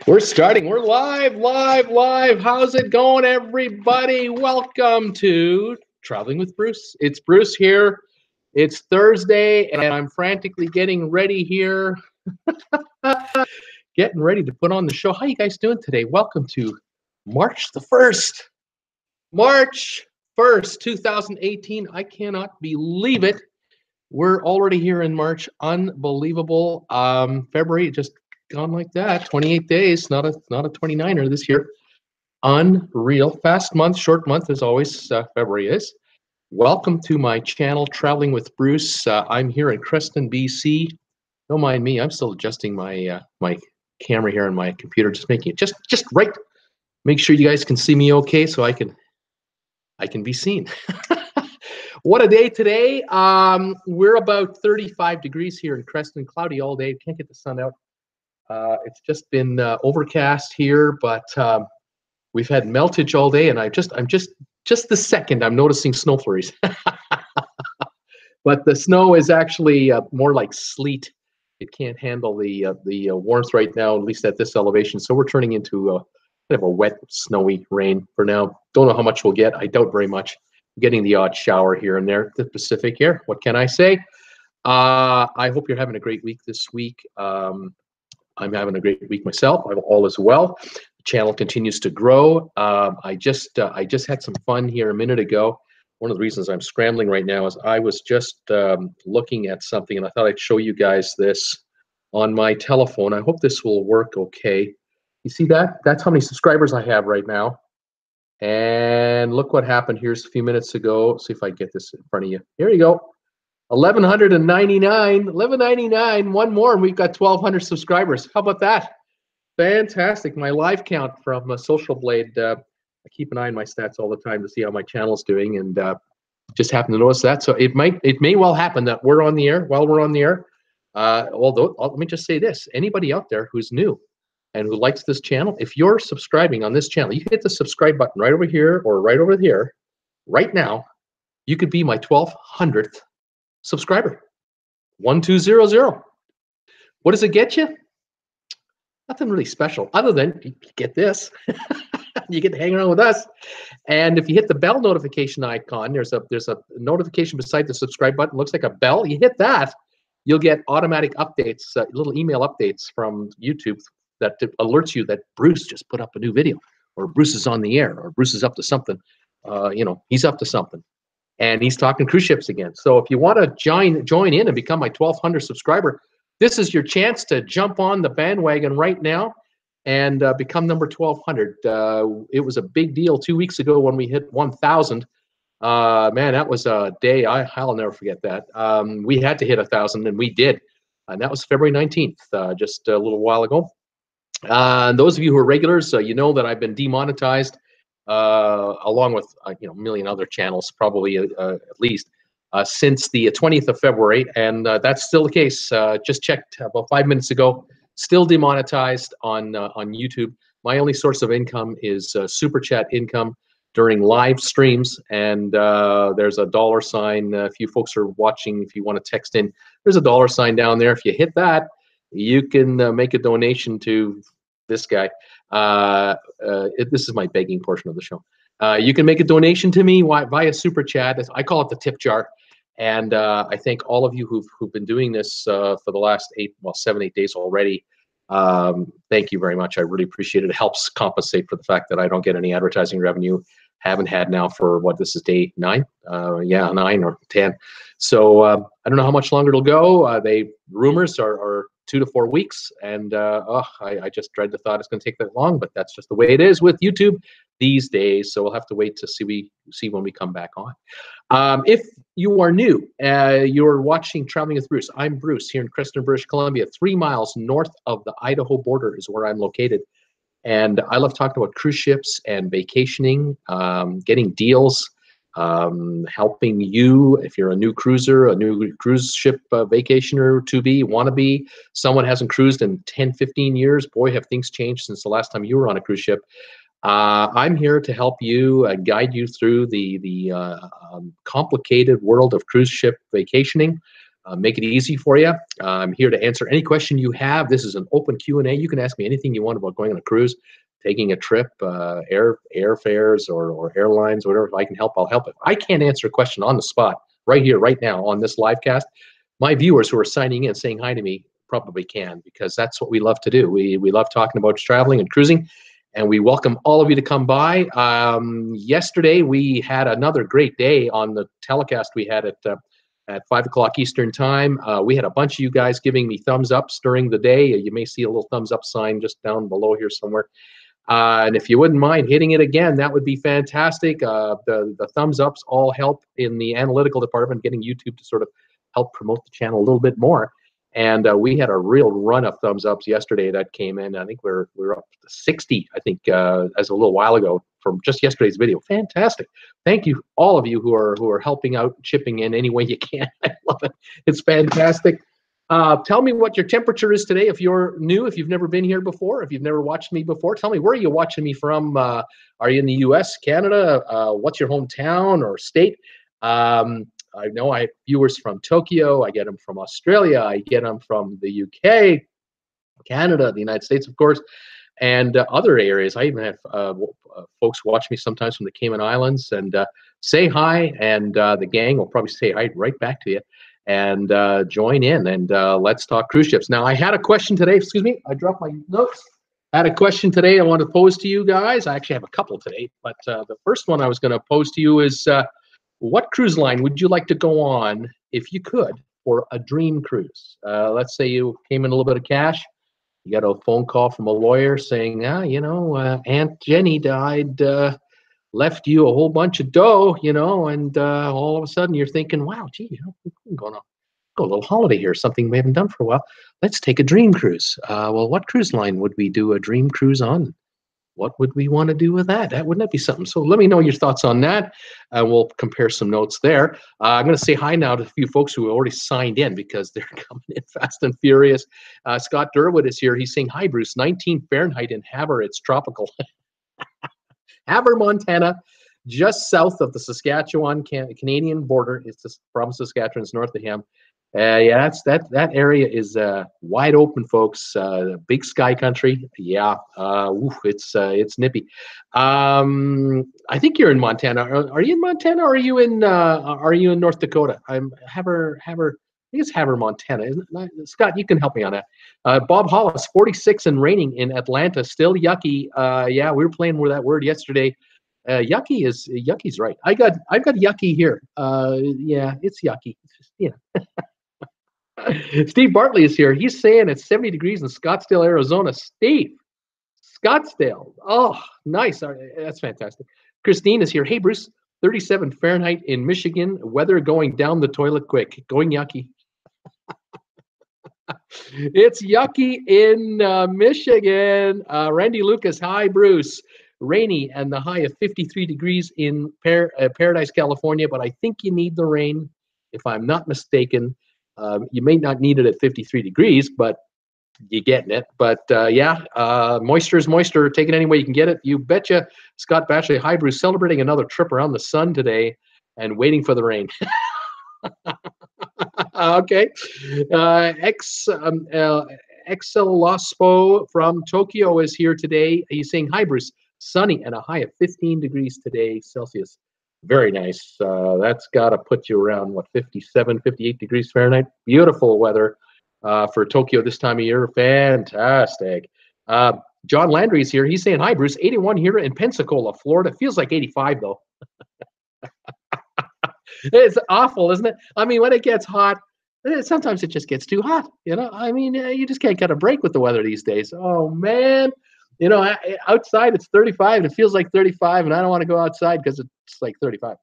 We're starting. We're live, live, live. How's it going, everybody? Welcome to Traveling with Bruce. It's Bruce here. It's Thursday, and I'm frantically getting ready here, getting ready to put on the show. How you guys doing today? Welcome to March the 1st. March 1st, 2018. I cannot believe it. We're already here in March. Unbelievable. February just gone like that. 28 days, not a 29er this year. Unreal. Fast month, short month as always. February is. Welcome to my channel, Traveling with Bruce. I'm here in Creston, BC. Don't mind me. I'm still adjusting my my camera here on my computer, just making it just right. Make sure you guys can see me okay, so I can be seen. What a day today. We're about 35 degrees here in Creston, cloudy all day. Can't get the sun out. It's just been overcast here, but we've had meltage all day, and I'm just the second I'm noticing snow flurries. But the snow is actually more like sleet. It can't handle the warmth right now, at least at this elevation. So we're turning into kind of a wet, snowy rain for now. Don't know how much we'll get. I doubt very much. Getting the odd shower here and there. The Pacific here. What can I say? I hope you're having a great week this week. I'm having a great week myself. I'm all as well. The channel continues to grow. I just had some fun here a minute ago. One of the reasons I'm scrambling right now is I was just looking at something, and I thought I'd show you guys this on my telephone. I hope this will work okay. You see that? That's how many subscribers I have right now. And look what happened here a few minutes ago. Let's see if I get this in front of you. Here you go. 1199, one more, and we've got 1,200 subscribers. How about that? Fantastic. My live count from Social Blade. I keep an eye on my stats all the time to see how my channel's doing, and just happened to notice that. So it may well happen that we're on the air while we're on the air. Although, let me just say this: anybody out there who's new and who likes this channel, if you're subscribing on this channel, you hit the subscribe button right over here or right over here, right now. You could be my 1,200th subscriber. 1200. What does it get you? Nothing really special, other than you get this. You get to hang around with us. And if you hit the bell notification icon, there's a notification beside the subscribe button. Looks like a bell. You hit that, you'll get automatic updates, little email updates from YouTube that alerts you that Bruce just put up a new video, or Bruce is on the air, or Bruce is up to something. He's up to something, and he's talking cruise ships again. So if you want to join in and become my 1,200 subscriber, this is your chance to jump on the bandwagon right now and become number 1,200. It was a big deal 2 weeks ago when we hit 1,000. Man, that was a day I'll never forget that. We had to hit 1,000, and we did, and that was February 19th, just a little while ago. Those of you who are regulars, you know that I've been demonetized, along with a million other channels, probably at least, since the 20th of February, and that's still the case. Just checked about 5 minutes ago. Still demonetized on YouTube. My only source of income is super chat income during live streams, and there's a $sign. If you folks are watching, if you want to text in, there's a $sign down there. If you hit that, you can make a donation to this guy. This is my begging portion of the show. You can make a donation to me via super chat. I call it the tip jar. And I thank all of you who've been doing this for the last 7-8 days already. Thank you very much. I really appreciate it. It helps compensate for the fact that I don't get any advertising revenue. Haven't had now for this is day 9? 9 or 10. So I don't know how much longer it'll go. Rumors are 2 to 4 weeks, and I just dread the thought it's going to take that long, but that's just the way it is with YouTube these days. So we'll have to wait to see when we come back on. If you are new, you're watching Traveling with Bruce. I'm Bruce here in Creston, British Columbia. 3 miles north of the Idaho border is where I'm located. And I love talking about cruise ships and vacationing, getting deals, helping you if you're a new cruiser, a new cruise ship vacationer want to be, someone hasn't cruised in 10, 15 years. Boy, have things changed since the last time you were on a cruise ship. I'm here to help you, guide you through the complicated world of cruise ship vacationing. make it easy for you. I'm here to answer any question you have. This is an open Q&A. You can ask me anything you want about going on a cruise, taking a trip, airfares or airlines, whatever. If I can help, I'll help. If I can't answer a question on the spot, right here, right now on this live cast, my viewers who are signing in, saying hi to me, probably can, because that's what we love to do. We love talking about traveling and cruising, and we welcome all of you to come by. Yesterday, we had another great day on the telecast we had at 5 o'clock Eastern time. We had a bunch of you guys giving me thumbs ups during the day. You may see a little thumbs up sign just down below here somewhere. And if you wouldn't mind hitting it again, that would be fantastic. The thumbs ups all help in the analytical department, getting YouTube to sort of help promote the channel a little bit more. And we had a real run of thumbs ups yesterday that came in. I think we're up to 60, I think, as a little while ago from just yesterday's video. Fantastic. Thank you, all of you who are helping out, chipping in any way you can. I love it. It's fantastic. Tell me what your temperature is today. If you're new, if you've never been here before, if you've never watched me before, tell me, where are you watching me from? Are you in the US, Canada? What's your hometown or state? I know I have viewers from Tokyo. I get them from Australia. I get them from the UK, Canada, the United States, of course, and other areas. I even have folks watch me sometimes from the Cayman Islands. And say hi, and the gang will probably say hi right back to you. And join in, and let's talk cruise ships. Now, I had a question today. Excuse me, I dropped my notes. I had a question today I want to pose to you guys. I actually have a couple today, but the first one I was going to pose to you is, what cruise line would you like to go on if you could for a dream cruise? Let's say you came in a little bit of cash. You got a phone call from a lawyer saying, you know, Aunt Jenny died, left you a whole bunch of dough, you know, and all of a sudden you're thinking, wow, gee, you know, we're going to go a little holiday here, something we haven't done for a while. Let's take a dream cruise. Well, what cruise line would we do a dream cruise on? What would we want to do with that? Wouldn't that be something? So let me know your thoughts on that. We'll compare some notes there. I'm going to say hi now to a few folks who already signed in because they're coming in fast and furious. Scott Durwood is here. He's saying, hi, Bruce, 19 Fahrenheit in Havre. It's tropical. Havre, Montana, just south of the Saskatchewan Canadian border. It's the province of Saskatchewan. It's north of him. Yeah, that area is wide open, folks. Big sky country. Yeah, it's nippy. I think you're in Montana. Are you in Montana, or are you in North Dakota? I'm Havre. I think it's Havre, Montana. Isn't it? Scott, you can help me on that. Bob Hollis, 46 and raining in Atlanta. Still yucky. Yeah, we were playing with that word yesterday. Yucky's right. I've got yucky here. Yeah, it's yucky. It's just, you know. Steve Bartley is here. He's saying it's 70 degrees in Scottsdale, Arizona. Steve, Scottsdale. Oh, nice. That's fantastic. Christine is here. Hey, Bruce, 37 Fahrenheit in Michigan. Weather going down the toilet quick. Going yucky. It's yucky in Michigan. Randy Lucas, hi, Bruce. Rainy and the high of 53 degrees in Paradise, California, but I think you need the rain, if I'm not mistaken. You may not need it at 53 degrees, but you're getting it. But yeah, moisture is moisture. Take it any way you can get it. You betcha. Scott Batchley, hi, Bruce, celebrating another trip around the sun today and waiting for the rain. Okay. Excelospo from Tokyo is here today. He's saying, hi, Bruce, sunny and a high of 15 degrees today Celsius. Very nice. That's got to put you around, what, 57, 58 degrees Fahrenheit. Beautiful weather for Tokyo this time of year. Fantastic. John Landry is here. He's saying, hi, Bruce, 81 here in Pensacola, Florida. Feels like 85, though. It's awful, isn't it? I mean, when it gets hot, sometimes it just gets too hot. You know, I mean, you just can't get a break with the weather these days. Oh, man. You know, outside it's 35 and it feels like 35, and I don't want to go outside because it's like 35.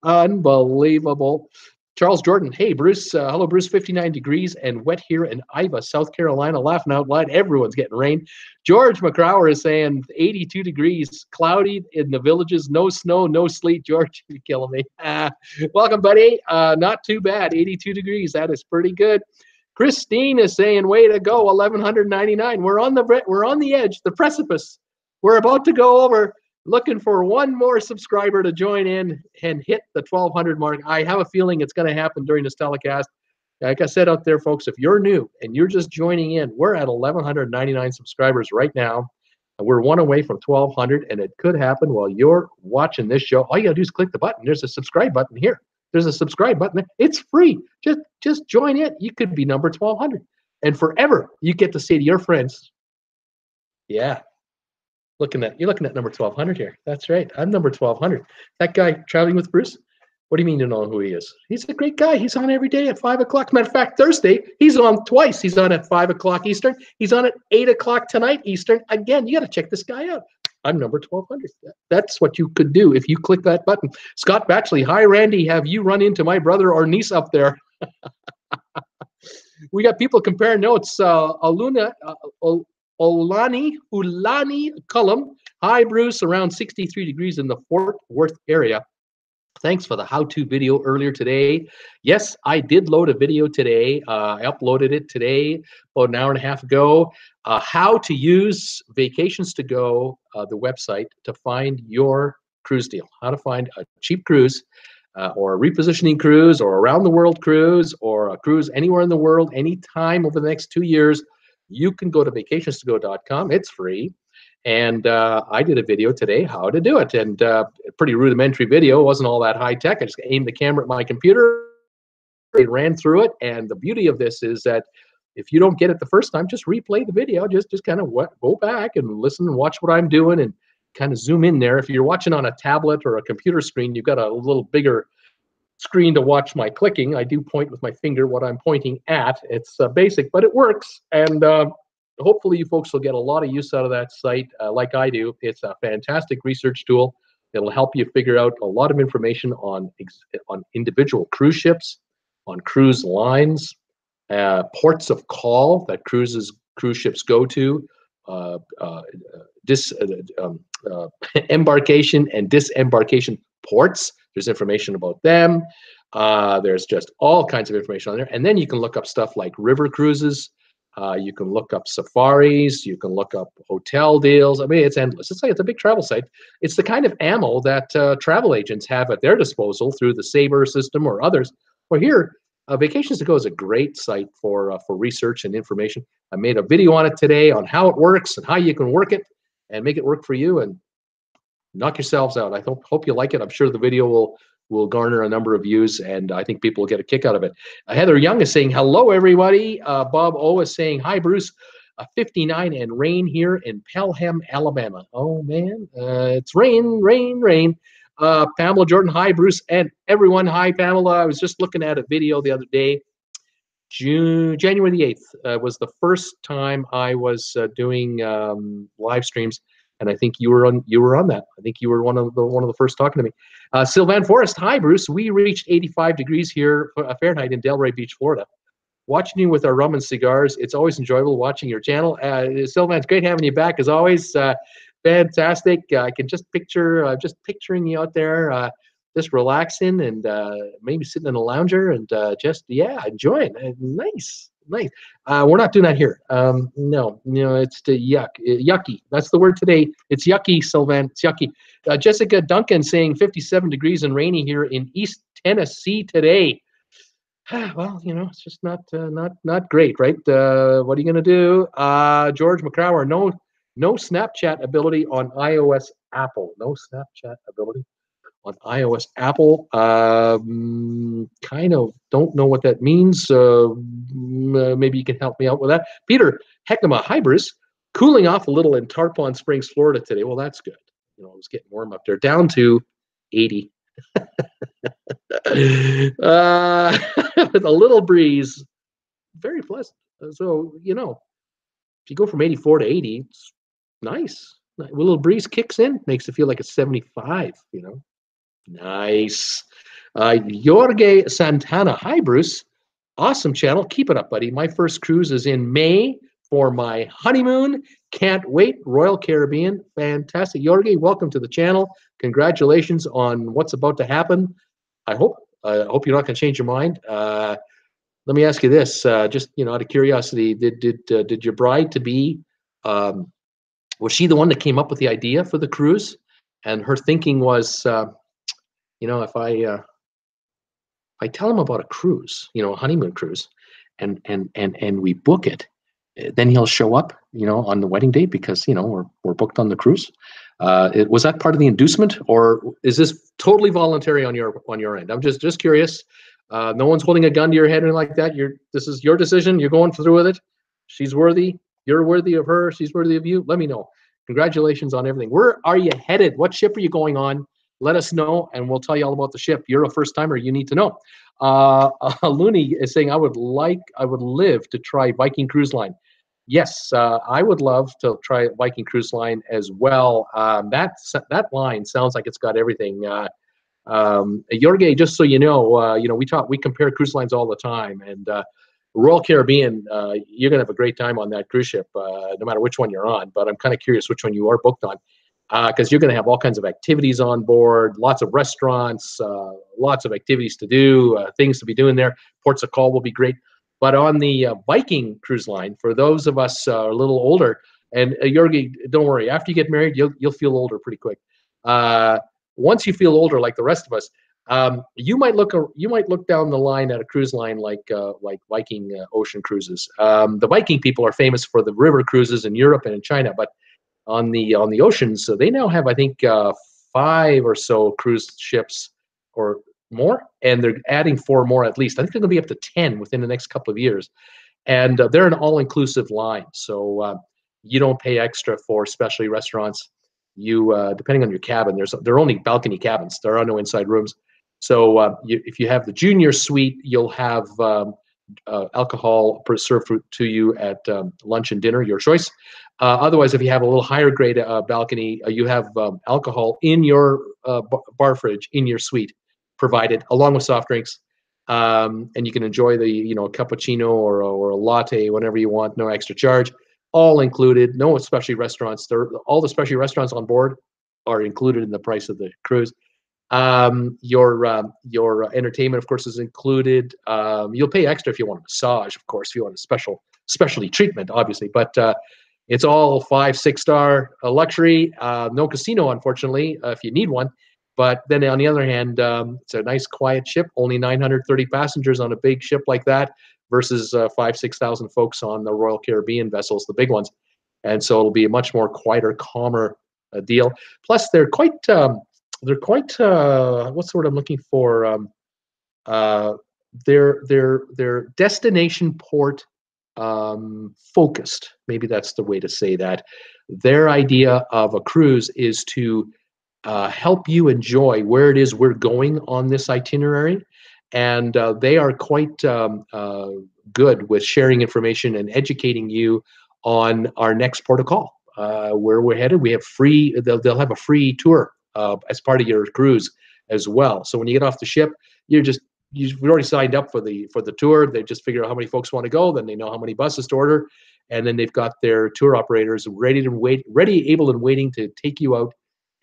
Unbelievable. Charles Jordan, hey, Bruce. Hello, Bruce. 59 degrees and wet here in Iva, South Carolina. Laughing out loud. Everyone's getting rain. George McCrower is saying 82 degrees, cloudy in the villages. No snow, no sleet. George, you're killing me. Welcome, buddy. Not too bad. 82 degrees. That is pretty good. Christine is saying, way to go, 1,199. We're on the edge, the precipice. We're about to go over, looking for one more subscriber to join in and hit the 1,200 mark. I have a feeling it's going to happen during this telecast. Like I said out there, folks, if you're new and you're just joining in, we're at 1,199 subscribers right now. And we're one away from 1,200, and it could happen while you're watching this show. All you gotta do is click the button. There's a subscribe button here. There's a subscribe button there. It's free. Just join it. You could be number 1,200. And forever, you get to say to your friends, yeah, you're looking at number 1,200 here. That's right. I'm number 1,200. That guy traveling with Bruce, what do you mean you know who he is? He's a great guy. He's on every day at 5 o'clock. Matter of fact, Thursday, he's on twice. He's on at 5 o'clock Eastern. He's on at 8 o'clock tonight Eastern. Again, you got to check this guy out. I'm number 1,200. That's what you could do if you click that button. Scott Batchley, hi, Randy. Have you run into my brother or niece up there? We got people comparing notes. Ulani Cullum. Hi, Bruce. Around 63 degrees in the Fort Worth area. Thanks for the how-to video earlier today. Yes, I did load a video today. I uploaded it today, about an hour and a half ago. How to use Vacations to Go, the website, to find your cruise deal. How to find a cheap cruise, or a repositioning cruise, or around the world cruise, or a cruise anywhere in the world, anytime over the next 2 years. You can go to vacationstogo.com. It's free. And I did a video today how to do it, and a pretty rudimentary video. It wasn't all that high tech. I just aimed the camera at my computer, it ran through it. And the beauty of this is that if you don't get it the first time, just replay the video. Just kind of go back and listen and watch what I'm doing, and kind of zoom in there. If you're watching on a tablet or a computer screen, you've got a little bigger screen to watch my clicking. I do point with my finger what I'm pointing at. It's basic, but it works. And hopefully you folks will get a lot of use out of that site, like I do. It's a fantastic research tool. It'll help you figure out a lot of information on individual cruise ships, on cruise lines, ports of call that cruise ships go to, embarkation and disembarkation ports. There's information about them. There's just all kinds of information on there. And then you can look up stuff like river cruises. You can look up safaris. You can look up hotel deals. I mean, it's endless. It's a big travel site. It's the kind of ammo that travel agents have at their disposal through the Sabre system or others. Well, here, Vacations to Go is a great site for research and information. I made a video on it today on how it works and how you can work it and make it work for you, and knock yourselves out. I hope you like it. I'm sure the video will garner a number of views, and I think people will get a kick out of it. Heather Young is saying, hello, everybody. Bob O is saying, hi, Bruce. 59 and rain here in Pelham, Alabama. Oh, man. It's rain. Pamela Jordan, hi, Bruce, and everyone. Hi, Pamela. I was just looking at a video the other day. January the 8th was the first time I was doing live streams. And I think you were on that. I think you were one of the first talking to me. Sylvan Forrest, hi, Bruce. We reached 85 degrees here Fahrenheit in Delray Beach, Florida. Watching you with our rum and cigars, it's always enjoyable watching your channel. Sylvan, it's great having you back as always. Fantastic. I can just picturing you out there, just relaxing and maybe sitting in a lounger and enjoying. Nice. We're not doing that here. No, it's yucky. That's the word today. It's yucky, Sylvan. It's yucky. Jessica Duncan saying 57 degrees and rainy here in East Tennessee today. Well, it's just not great, right? What are you gonna do? George McCrower, no Snapchat ability on iOS Apple. No Snapchat ability on iOS Apple. Kind of don't know what that means. Maybe you can help me out with that. Peter Heckema, hi, Bruce. Cooling off a little in Tarpon Springs, Florida today. Well, that's good. It was getting warm up there, down to 80. With a little breeze, very pleasant. So, if you go from 84 to 80, it's nice. A little breeze kicks in, makes it feel like it's 75, Nice. Jorge Santana. Hi, Bruce. Awesome channel. Keep it up, buddy. My first cruise is in May for my honeymoon. Can't wait. Royal Caribbean. Fantastic. Jorge, welcome to the channel. Congratulations on what's about to happen. I hope you're not going to change your mind. Let me ask you this, just out of curiosity, did your bride-to-be, was she the one that came up with the idea for the cruise? And her thinking was, if I I tell him about a cruise, a honeymoon cruise, and we book it, then he'll show up, on the wedding date because we're booked on the cruise. Was that part of the inducement, or is this totally voluntary on your end? I'm just curious. No one's holding a gun to your head or anything like that. This is your decision. You're going through with it. She's worthy. You're worthy of her. She's worthy of you. Let me know. Congratulations on everything. Where are you headed? What ship are you going on? Let us know, and we'll tell you all about the ship. You're a first timer. You need to know. Looney is saying, I would live to try Viking Cruise Line. Yes, I would love to try Viking Cruise Line as well. That line sounds like it's got everything. Jorge, just so you know, we compare cruise lines all the time, and Royal Caribbean, you're gonna have a great time on that cruise ship, no matter which one you're on. But I'm kind of curious which one you are booked on, because you're gonna have all kinds of activities on board, lots of restaurants, lots of activities to do, things to be doing there. Ports of call will be great. But on the Viking Cruise Line, for those of us a little older, and Jorgi, don't worry, after you get married, you'll feel older pretty quick. Once you feel older, like the rest of us, you might look down the line at a cruise line like Viking ocean cruises. The Viking people are famous for the river cruises in Europe and in China, but on the oceans, so they now have, I think, 5 or so cruise ships or more, and they're adding 4 more at least. I think they're going to be up to 10 within the next couple of years, and they're an all-inclusive line. So you don't pay extra for specialty restaurants. You depending on your cabin, there are only balcony cabins. There are no inside rooms. So if you have the junior suite, you'll have alcohol served to you at lunch and dinner, your choice. Otherwise, if you have a little higher grade balcony, you have alcohol in your bar fridge in your suite provided, along with soft drinks, and you can enjoy the a cappuccino or a latte whenever you want, no extra charge. All included, no specialty restaurants. All the specialty restaurants on board are included in the price of the cruise. Your entertainment, of course, is included. You'll pay extra if you want a massage, of course, if you want a specialty treatment, obviously. But it's all 5-6 star luxury. No casino, unfortunately, if you need one. But then on the other hand, it's a nice quiet ship. Only 930 passengers on a big ship like that, versus 5,000-6,000 folks on the Royal Caribbean vessels, the big ones. And so it'll be a much more quieter, calmer deal. Plus, they're quite what's the word I'm looking for? They're destination port focused. Maybe that's the way to say that. Their idea of a cruise is to help you enjoy where it is we're going on this itinerary. And they are quite good with sharing information and educating you on our next port of call, where we're headed. We have free. They'll have a free tour as part of your cruise as well. So when you get off the ship, we've already signed up for the tour. They just figure out how many folks want to go. Then they know how many buses to order, and then they've got their tour operators ready, able, and waiting to take you out.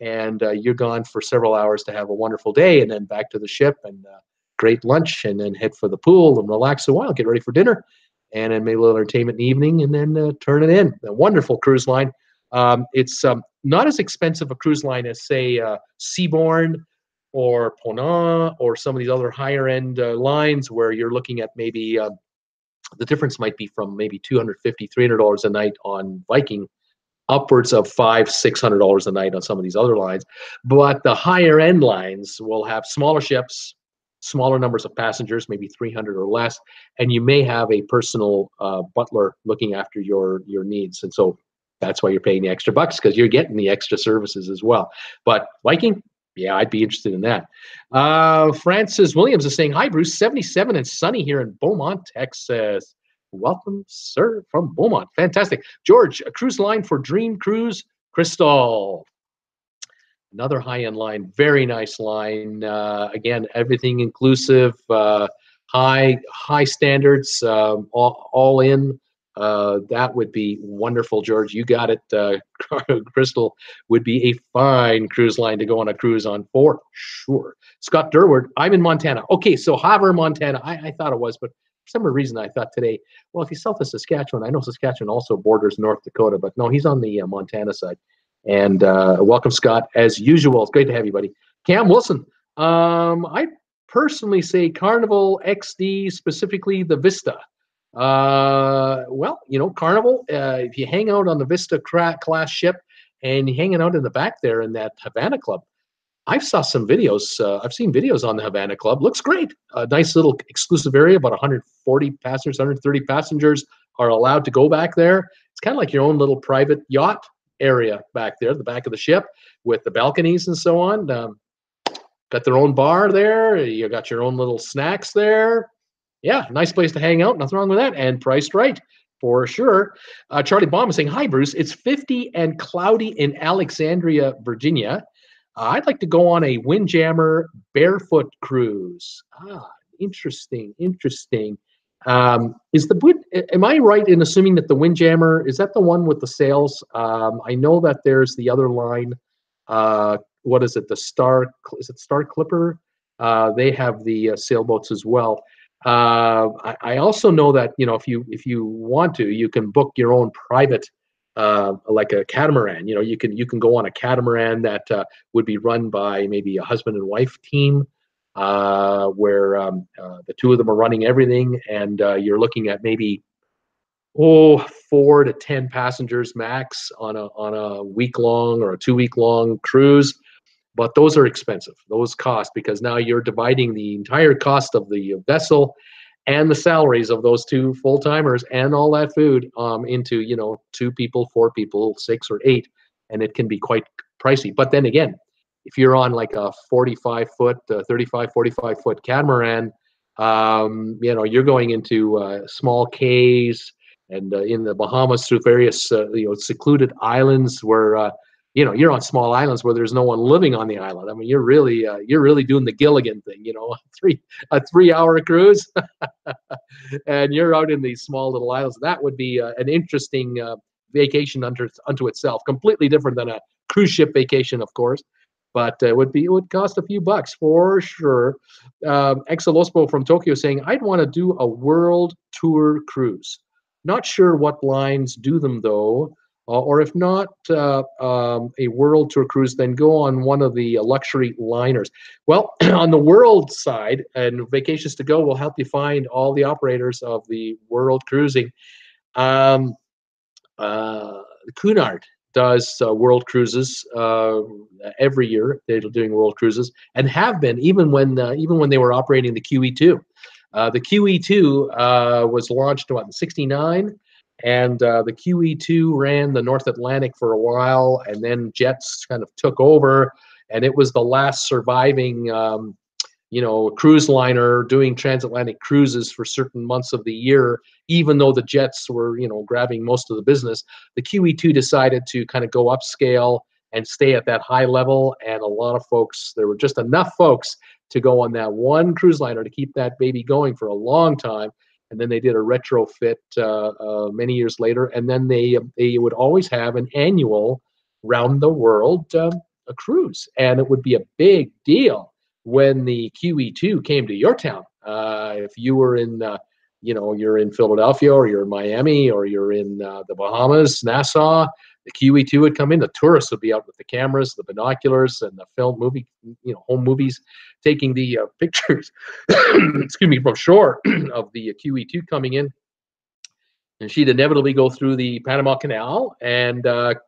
And you're gone for several hours to have a wonderful day, and then back to the ship and great lunch, and then head for the pool and relax a while, get ready for dinner, and then maybe a little entertainment in the evening, and then turn it in. A wonderful cruise line. It's not as expensive a cruise line as, say, Seabourne or Ponant or some of these other higher end lines where you're looking at maybe the difference might be from maybe $250, $300 a night on Viking, upwards of $500-$600 a night on some of these other lines. But the higher end lines will have smaller ships, smaller numbers of passengers, maybe 300 or less, and you may have a personal butler looking after your needs. And so that's why you're paying the extra bucks, because you're getting the extra services as well. But Viking, yeah, I'd be interested in that. Francis Williams is saying, hi, Bruce, 77 and sunny here in Beaumont, Texas. Welcome, sir, from Beaumont. Fantastic. George, a cruise line for Dream Cruise Crystal. Another high-end line, very nice line. Again, everything inclusive, high standards, all in. That would be wonderful, George. You got it. Crystal would be a fine cruise line to go on a cruise on for sure. Scott Durward, I'm in Montana. Okay, so Havre, Montana. I thought it was, but for some reason I thought today, well, if he's south of Saskatchewan, I know Saskatchewan also borders North Dakota, but no, he's on the Montana side. And welcome, Scott, as usual. It's great to have you, buddy. Cam Wilson, I personally say Carnival XD, specifically the Vista. Well, Carnival, if you hang out on the Vista class ship and you're hanging out in the back there in that Havana Club, I've saw some videos. I've seen videos on the Havana Club. Looks great. A nice little exclusive area, about 140 passengers, 130 passengers are allowed to go back there. It's kind of like your own little private yacht area back there, the back of the ship with the balconies and so on. Got their own bar there. You got your own little snacks there. Yeah, nice place to hang out. Nothing wrong with that. And priced right, for sure. Charlie Baum is saying, hi, Bruce. It's 50 and cloudy in Alexandria, Virginia. I'd like to go on a Windjammer barefoot cruise. Interesting. Am I right in assuming that the Windjammer, is that the one with the sails? I know that there's the other line. What is it? Is it Star Clipper? They have the sailboats as well. I also know that, if you want to, you can book your own private, like a catamaran. You can go on a catamaran that would be run by maybe a husband and wife team, where the two of them are running everything, and you're looking at maybe 4 to 10 passengers max on a week-long or a 2-week-long cruise. But those are expensive. Those cost, because now you're dividing the entire cost of the vessel and the salaries of those two full-timers and all that food into 2 people, 4 people, 6 or 8, and it can be quite pricey. But then again, if you're on like a 45-foot, 35, 45-foot catamaran, you're going into small cays and in the Bahamas through various secluded islands where you're on small islands where there's no one living on the island. I mean, you're really doing the Gilligan thing, a 3-hour cruise, and you're out in these small little islands. That would be an interesting vacation unto itself. Completely different than a cruise ship vacation, of course, but it would cost a few bucks for sure. Exolospo from Tokyo saying, I'd want to do a world tour cruise. Not sure what lines do them though. Or if not a world tour cruise, then go on one of the luxury liners. Well, on the world side, and Vacations to Go will help you find all the operators of the world cruising. Cunard does world cruises every year. They're doing world cruises and have been even when they were operating the QE2. The QE2 was launched in '69. And the QE2 ran the North Atlantic for a while, and then Jets kind of took over, and it was the last surviving, cruise liner doing transatlantic cruises for certain months of the year. Even though the Jets were, grabbing most of the business, the QE2 decided to kind of go upscale and stay at that high level. And a lot of folks, there were just enough folks to go on that one cruise liner to keep that baby going for a long time. And then they did a retrofit many years later, and then they would always have an annual round the world a cruise, and it would be a big deal when the QE2 came to your town. If you were in, you're in Philadelphia, or you're in Miami, or you're in the Bahamas, Nassau, the QE2 would come in. The tourists would be out with the cameras, the binoculars, and the home movies, taking the pictures, excuse me, from shore of the QE2 coming in. And she'd inevitably go through the Panama Canal and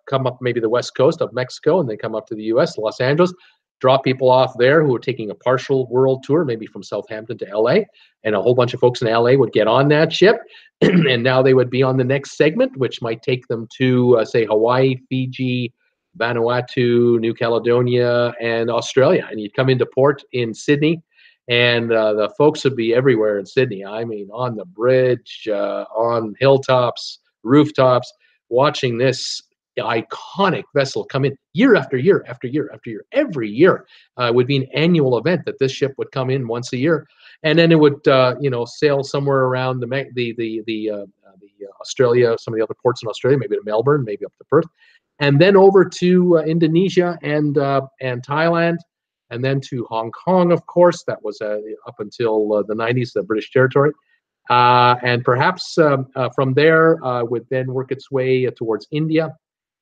come up maybe the west coast of Mexico, and then come up to the U.S., Los Angeles, drop people off there who were taking a partial world tour, maybe from Southampton to L.A., and a whole bunch of folks in L.A. would get on that ship, and now they would be on the next segment, which might take them to, say, Hawaii, Fiji, Vanuatu, New Caledonia, and Australia. And you'd come into port in Sydney, and the folks would be everywhere in Sydney. I mean, on the bridge, on hilltops, rooftops, watching this iconic vessel come in year after year after year after year. Every year would be an annual event that this ship would come in once a year, and then it would sail somewhere around the Australia, some of the other ports in Australia, maybe to Melbourne, maybe up to Perth, and then over to Indonesia and Thailand, and then to Hong Kong, of course. That was up until the 90s, the British territory. And perhaps from there would then work its way towards India,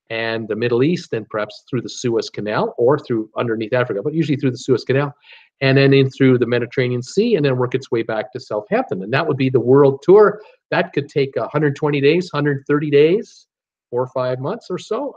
and the Middle East, and perhaps through the Suez Canal or through underneath Africa, but usually through the Suez Canal, and then in through the Mediterranean Sea, and then work its way back to Southampton. And that would be the world tour. That could take 120 days, 130 days, 4 or 5 months or so.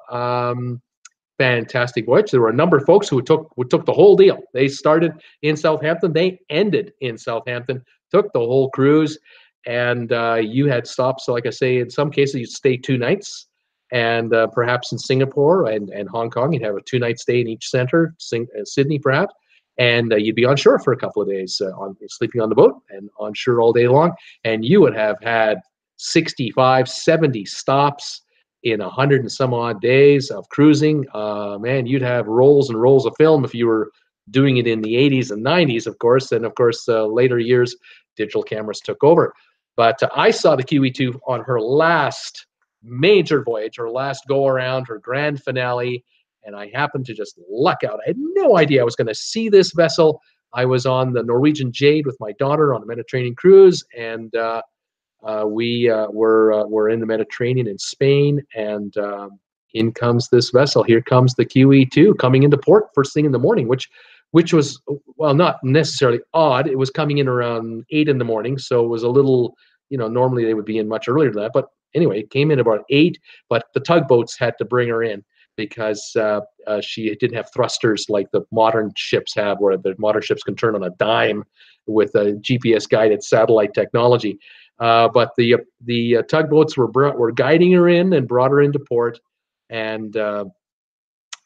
Fantastic voyage. There were a number of folks who took the whole deal. They started in Southampton, they ended in Southampton, took the whole cruise, and you had stops. So like I say, in some cases you'd stay 2 nights, and perhaps in Singapore and Hong Kong, you'd have a 2-night stay in each center, Sydney perhaps, and you'd be on shore for a couple of days, sleeping on the boat and on shore all day long, and you would have had 65, 70 stops in 100 and some odd days of cruising. Man, you'd have rolls and rolls of film if you were doing it in the 80s and 90s, of course. And of course, later years, digital cameras took over. But I saw the QE2 on her last major voyage, her last go around, her grand finale. And I happened to just luck out. I had no idea I was going to see this vessel. I was on the Norwegian Jade with my daughter on a Mediterranean cruise, and we were in the Mediterranean in Spain, and in comes this vessel. Here comes the QE2 coming into port first thing in the morning, which was, well, not necessarily odd. It was coming in around 8 in the morning, so it was a little, normally they would be in much earlier than that. But anyway, it came in about 8, but the tugboats had to bring her in because she didn't have thrusters like the modern ships have, where the modern ships can turn on a dime with a GPS-guided satellite technology. But the tugboats were guiding her in and brought her into port, and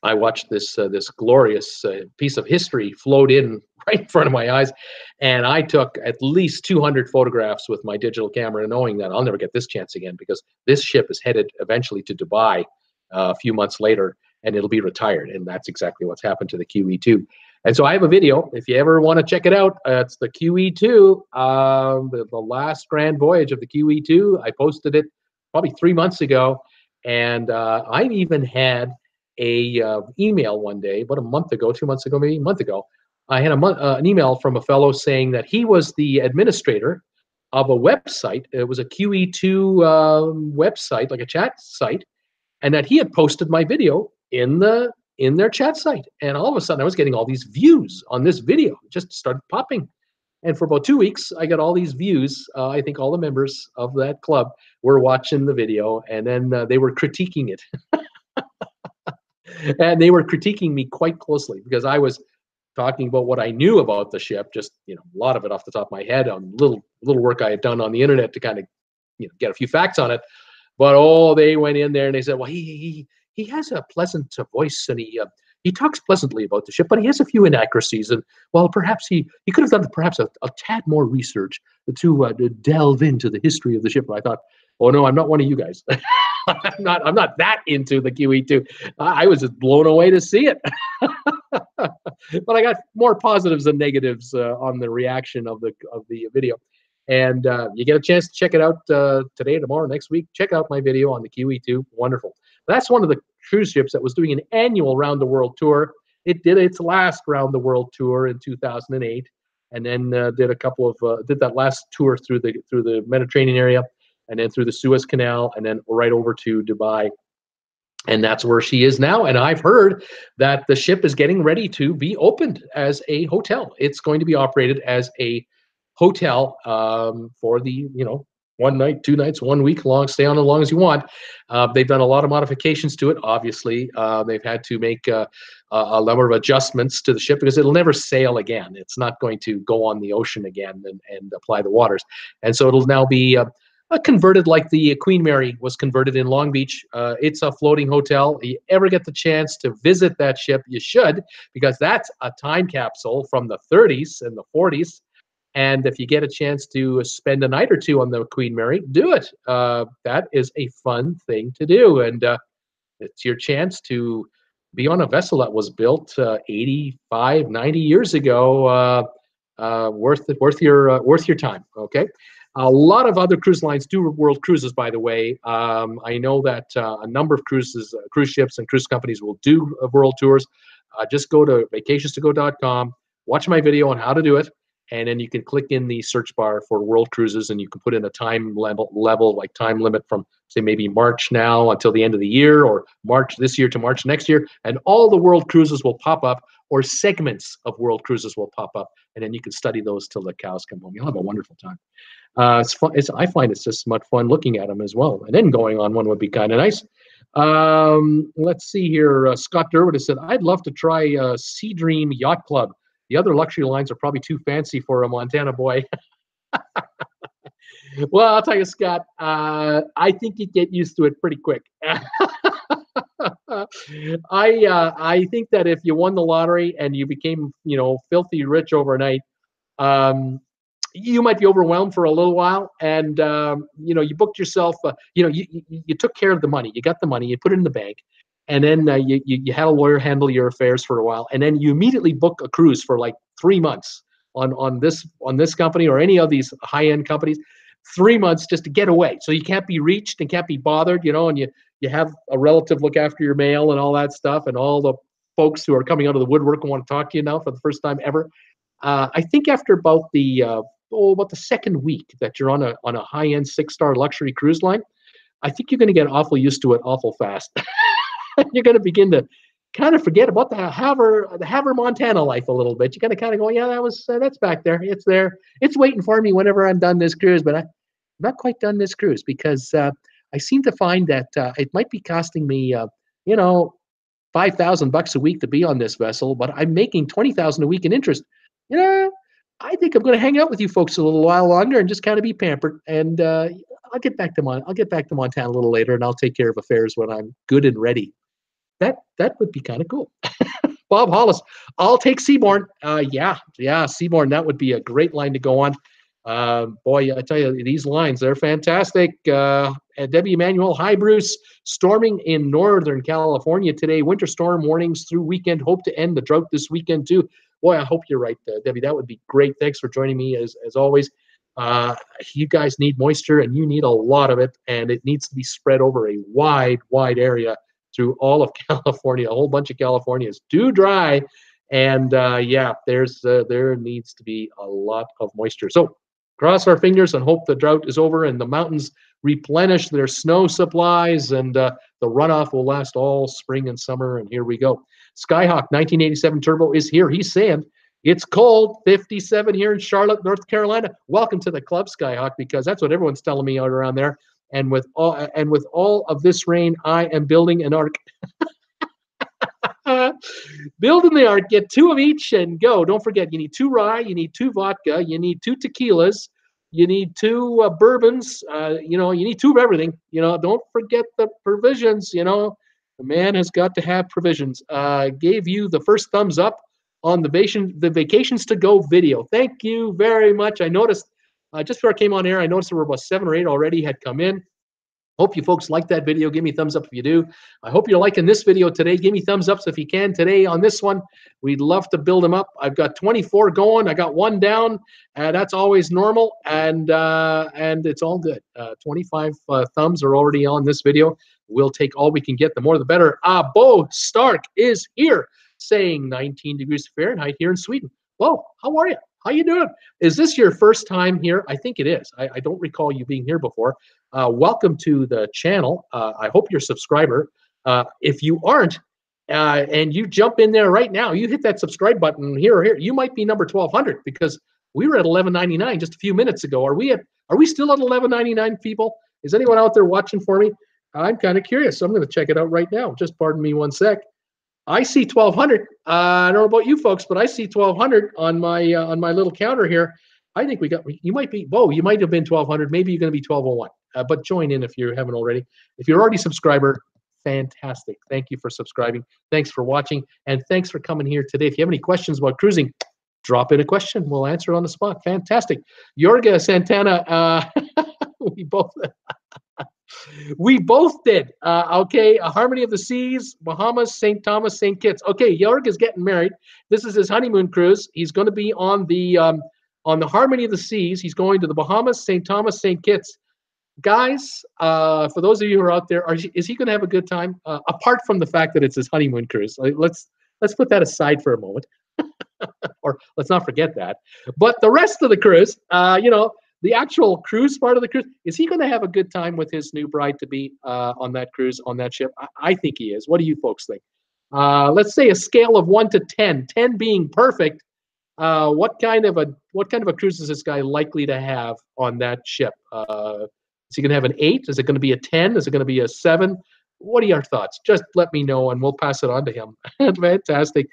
I watched this glorious piece of history float in right in front of my eyes, and I took at least 200 photographs with my digital camera, knowing that I'll never get this chance again, because this ship is headed eventually to Dubai a few months later, and it'll be retired, and that's exactly what's happened to the QE2. And so I have a video, if you ever want to check it out. It's the QE2, the last grand voyage of the QE2. I posted it probably 3 months ago, and I even had a email one day, about a month ago, 2 months ago, maybe a month ago. I had an email from a fellow saying that he was the administrator of a website. It was a QE2 website, like a chat site, and that he had posted my video in their chat site. And all of a sudden I was getting all these views on this video. It just started popping. And for about 2 weeks, I got all these views. I think all the members of that club were watching the video, and then they were critiquing it. And they were critiquing me quite closely, because I was talking about what I knew about the ship, just a lot of it off the top of my head, on little work I had done on the internet to kind of get a few facts on it. But they went in there and they said, well, he has a pleasant voice, and he talks pleasantly about the ship, but he has a few inaccuracies, and well, perhaps he could have done perhaps a tad more research to delve into the history of the ship. And I thought, oh no, I'm not one of you guys. I'm not that into the QE2. I was just blown away to see it. But I got more positives than negatives on the reaction of the video. And you get a chance to check it out today, tomorrow, next week. Check out my video on the QE2. Wonderful. That's one of the cruise ships that was doing an annual round the world tour. It did its last round the world tour in 2008, and then did that last tour through the Mediterranean area, and then through the Suez Canal, and then right over to Dubai. And that's where she is now. And I've heard that the ship is getting ready to be opened as a hotel. It's going to be operated as a hotel for the 1 night, 2 nights, 1 week long, stay on as long as you want. They've done a lot of modifications to it. Obviously, they've had to make a number of adjustments to the ship, because it'll never sail again. It's not going to go on the ocean again and apply the waters. And so it'll now be converted like the Queen Mary was converted in Long Beach. It's a floating hotel. If you ever get the chance to visit that ship, you should, because that's a time capsule from the 30s and the 40s. And if you get a chance to spend a night or two on the Queen Mary, do it. That is a fun thing to do. And it's your chance to be on a vessel that was built 85, 90 years ago. Worth your time, okay? A lot of other cruise lines do world cruises, by the way. I know that a number of cruise ships and cruise companies will do world tours. Just go to vacationstogo.com, watch my video on how to do it, and then you can click in the search bar for world cruises, and you can put in a time level like time limit from, say, maybe March now until the end of the year, or March this year to March next year, and all the world cruises will pop up, or segments of world cruises will pop up, and then you can study those till the cows come home. You'll have a wonderful time. It's fun. I find it's just much fun looking at them as well, and then going on one would be kind of nice. Let's see here. Scott Durwood has said, I'd love to try Sea Dream Yacht Club. The other luxury lines are probably too fancy for a Montana boy. Well, I'll tell you, Scott, I think you get used to it pretty quick. I think that if you won the lottery and you became, filthy rich overnight, you might be overwhelmed for a little while, and you booked yourself. You took care of the money. You got the money. You put it in the bank, and then you had a lawyer handle your affairs for a while, and then you immediately book a cruise for like 3 months on this company or any of these high end companies. 3 months just to get away, so you can't be reached and can't be bothered, and you have a relative look after your mail and all that stuff, and all the folks who are coming out of the woodwork and want to talk to you now for the first time ever. I think after about the second week that you're on a high-end 6-star luxury cruise line, I think you're going to get awful used to it awful fast. You're going to begin to kind of forget about the Havre, Montana life a little bit. You're going to kind of go, yeah, that's back there. It's there. It's waiting for me whenever I'm done this cruise, but I'm not quite done this cruise because I seem to find that it might be costing me, $5,000 a week to be on this vessel, but I'm making $20,000 a week in interest. I think I'm going to hang out with you folks a little while longer and just kind of be pampered. And I'll get back to Montana a little later, and I'll take care of affairs when I'm good and ready. That would be kind of cool. Bob Hollis, I'll take Seabourne. Yeah, Seabourne. That would be a great line to go on. Boy, I tell you, these lines, they're fantastic. Debbie Emanuel, hi, Bruce. Storming in Northern California today. Winter storm warnings through weekend. Hope to end the drought this weekend, too. Boy, I hope you're right, Debbie. That would be great. Thanks for joining me, as always. You guys need moisture, and you need a lot of it, and it needs to be spread over a wide area through all of California. A whole bunch of California is too dry, and there needs to be a lot of moisture. So cross our fingers and hope the drought is over and the mountains replenish their snow supplies, and the runoff will last all spring and summer. And here we go. Skyhawk 1987 Turbo is here. He's saying it's cold, 57 here in Charlotte, North Carolina. Welcome to the club, Skyhawk, because that's what everyone's telling me out around there. And with all of this rain, I am building an ark. Building the ark, get 2 of each and go. Don't forget, you need 2 rye, you need 2 vodka, you need 2 tequilas, you need 2 bourbons, you need 2 of everything. Don't forget the provisions. The man has got to have provisions. Gave you the first thumbs up on the Vacations to Go video. Thank you very much. I noticed just before I came on air, I noticed there were about 7 or 8 already had come in. Hope you folks like that video. Give me a thumbs up if you do. I hope you're liking this video today. Give me thumbs ups if you can today on this one. We'd love to build them up. I've got 24 going. I got 1 down. That's always normal, and it's all good. 25 thumbs are already on this video. We'll take all we can get. The more, the better. Bo Stark is here, saying 19 degrees Fahrenheit here in Sweden. Whoa, how are you? How you doing? Is this your first time here? I think it is. I don't recall you being here before. Welcome to the channel. I hope you're a subscriber. If you aren't, and you jump in there right now, you hit that subscribe button here or here, you might be number 1200, because we were at $11.99 just a few minutes ago. Are we still at $11.99, people? Is anyone out there watching for me? I'm kind of curious. So I'm going to check it out right now. Just pardon me 1 sec. I see 1200. I don't know about you folks, but I see 1200 on my little counter here. I think you might have been 1200. Maybe you're going to be 1201. But join in if you haven't already. If you're already a subscriber, fantastic. Thank you for subscribing. Thanks for watching. And thanks for coming here today. If you have any questions about cruising, drop in a question. We'll answer it on the spot. Fantastic. Jorge Santana, we both did. Okay, a Harmony of the Seas, Bahamas, St. Thomas, St. Kitts. Okay, Jorg is getting married. This is his honeymoon cruise. He's going to be on the Harmony of the Seas. He's going to the Bahamas, St. Thomas, St. Kitts. Guys, for those of you who are out there, is he going to have a good time? Apart from the fact that it's his honeymoon cruise, let's put that aside for a moment. or let's not forget that. But the rest of the cruise, the actual cruise part of the cruise, is he going to have a good time with his new bride to be on that cruise, on that ship? I think he is. What do you folks think? Let's say a scale of 1 to 10, 10 being perfect. What kind of a cruise is this guy likely to have on that ship? Is he going to have an 8? Is it going to be a 10? Is it going to be a 7? What are your thoughts? Just let me know, and we'll pass it on to him. Fantastic.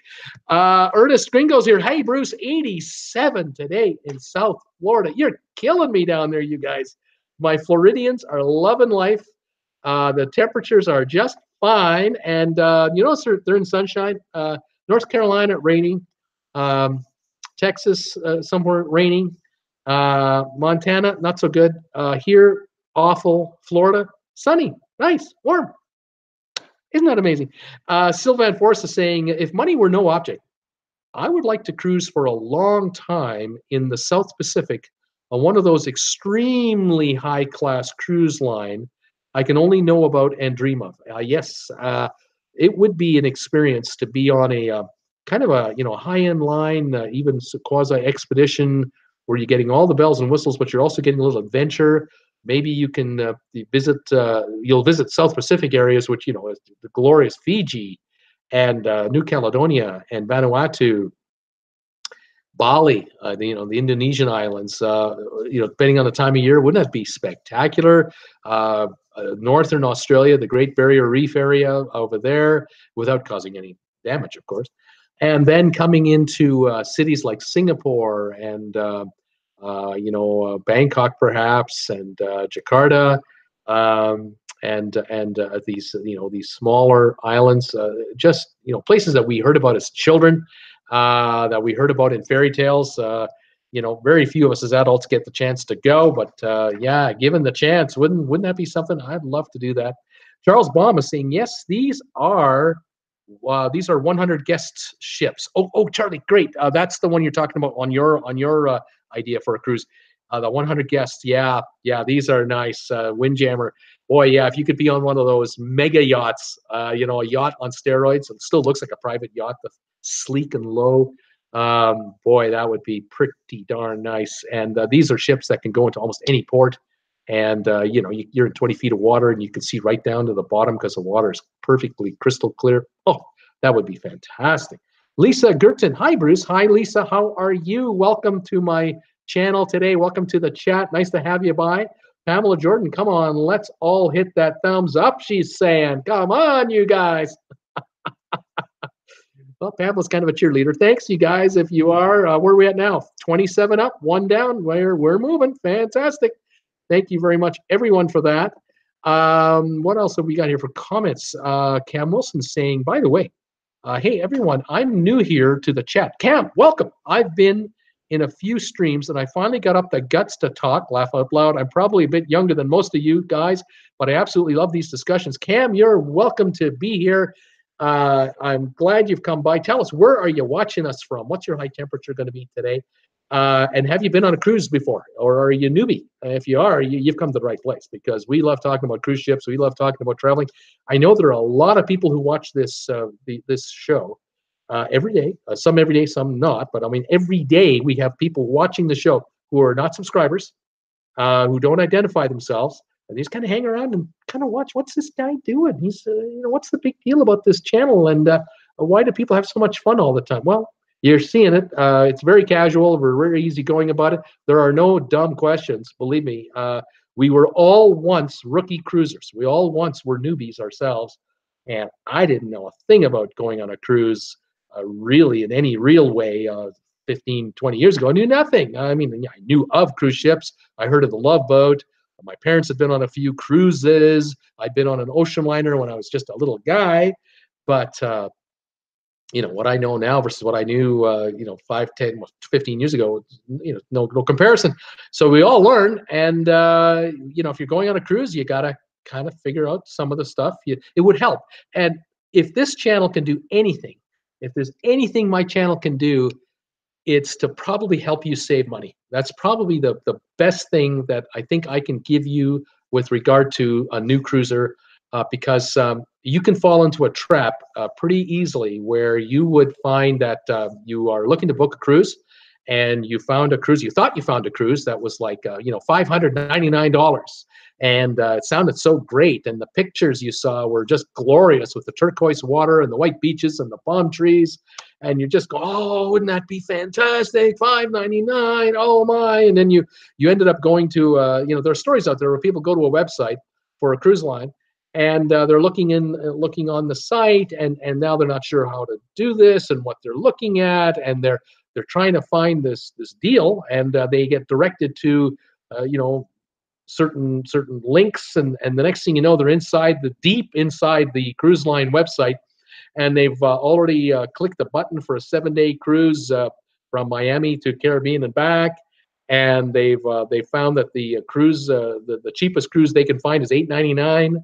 Ernest Gringo's here. Hey, Bruce, 87 today in South Florida. You're killing me down there, you guys. My Floridians are loving life. The temperatures are just fine, and they're in sunshine. North Carolina raining. Texas somewhere raining. Montana not so good. Here awful. Florida sunny, nice, warm. Isn't that amazing? Sylvan Forrest is saying, if money were no object, I would like to cruise for a long time in the South Pacific on one of those extremely high-class cruise line I can only know about and dream of. Yes, it would be an experience to be on a kind of a high-end line, even quasi-expedition, where you're getting all the bells and whistles, but you're also getting a little adventure. Maybe you can you'll visit South Pacific areas, which, is the glorious Fiji and New Caledonia and Vanuatu, Bali, the Indonesian islands, depending on the time of year. Wouldn't that be spectacular? Northern Australia, the Great Barrier Reef area over there, without causing any damage, of course. And then coming into cities like Singapore and Bangkok, perhaps, and Jakarta, and these smaller islands, just places that we heard about as children, that we heard about in fairy tales. Very few of us as adults get the chance to go, but yeah, given the chance, wouldn't that be something? I'd love to do that. Charles Baum is saying, yes, these are 100 guest ships. Oh, Charlie, great. That's the one you're talking about on your idea for a cruise. The 100 guests. Yeah, these are nice. Windjammer. Boy, yeah, if you could be on one of those mega yachts, a yacht on steroids, it still looks like a private yacht, the sleek and low. Boy, that would be pretty darn nice. And these are ships that can go into almost any port. And, you're in 20 feet of water and you can see right down to the bottom because the water is perfectly crystal clear. Oh, that would be fantastic. Lisa Gerton. Hi, Bruce. Hi, Lisa. How are you? Welcome to my channel today. Welcome to the chat. Nice to have you by. Pamela Jordan, come on. Let's all hit that thumbs up, she's saying. Come on, you guys. Well, Pamela's kind of a cheerleader. Thanks, you guys. If you are, where are we at now? 27 up, 1 down. We're moving. Fantastic. Thank you very much, everyone, for that. What else have we got here for comments? Cam Wilson saying, by the way, hey, everyone, I'm new here to the chat. Cam, welcome. I've been in a few streams, and I finally got up the guts to talk, laugh out loud. I'm probably a bit younger than most of you guys, but I absolutely love these discussions. Cam, you're welcome to be here. I'm glad you've come by. Tell us, where are you watching us from? What's your high temperature going to be today? And have you been on a cruise before, or are you a newbie? If you are, you've come to the right place, because we love talking about cruise ships. We love talking about traveling. I know there are a lot of people who watch this this show every day. Some every day, some not. But I mean, every day we have people watching the show who are not subscribers, who don't identify themselves, and they just kind of hang around and kind of watch. What's this guy doing? He's what's the big deal about this channel? And why do people have so much fun all the time? Well, you're seeing it. It's very casual. We're very easygoing about it. There are no dumb questions. Believe me. We were all once rookie cruisers. We all once were newbies ourselves. And I didn't know a thing about going on a cruise really in any real way 15, 20 years ago. I knew nothing. I mean, I knew of cruise ships. I heard of the Love Boat. My parents had been on a few cruises. I'd been on an ocean liner when I was just a little guy. But what I know now versus what I knew, 5, 10, 15 years ago, no comparison. So we all learn. And, if you're going on a cruise, you got to kind of figure out some of the stuff. It would help. And if this channel can do anything, if there's anything my channel can do, it's to probably help you save money. That's probably the best thing that I think I can give you with regard to a new cruiser. because you can fall into a trap pretty easily where you would find that you are looking to book a cruise, and you found a cruise. You thought you found a cruise that was like $599, and it sounded so great, and the pictures you saw were just glorious with the turquoise water and the white beaches and the palm trees, and you just go, oh, wouldn't that be fantastic? $599, oh my! And then you ended up going to there are stories out there where people go to a website for a cruise line, and they're looking on the site, and now they're not sure how to do this and what they're looking at, and they're trying to find this deal, and they get directed to certain links, and the next thing you know, they're deep inside the cruise line website, and they've already clicked the button for a 7-day cruise from Miami to Caribbean and back, and they found that the cruise the cheapest cruise they can find is $899,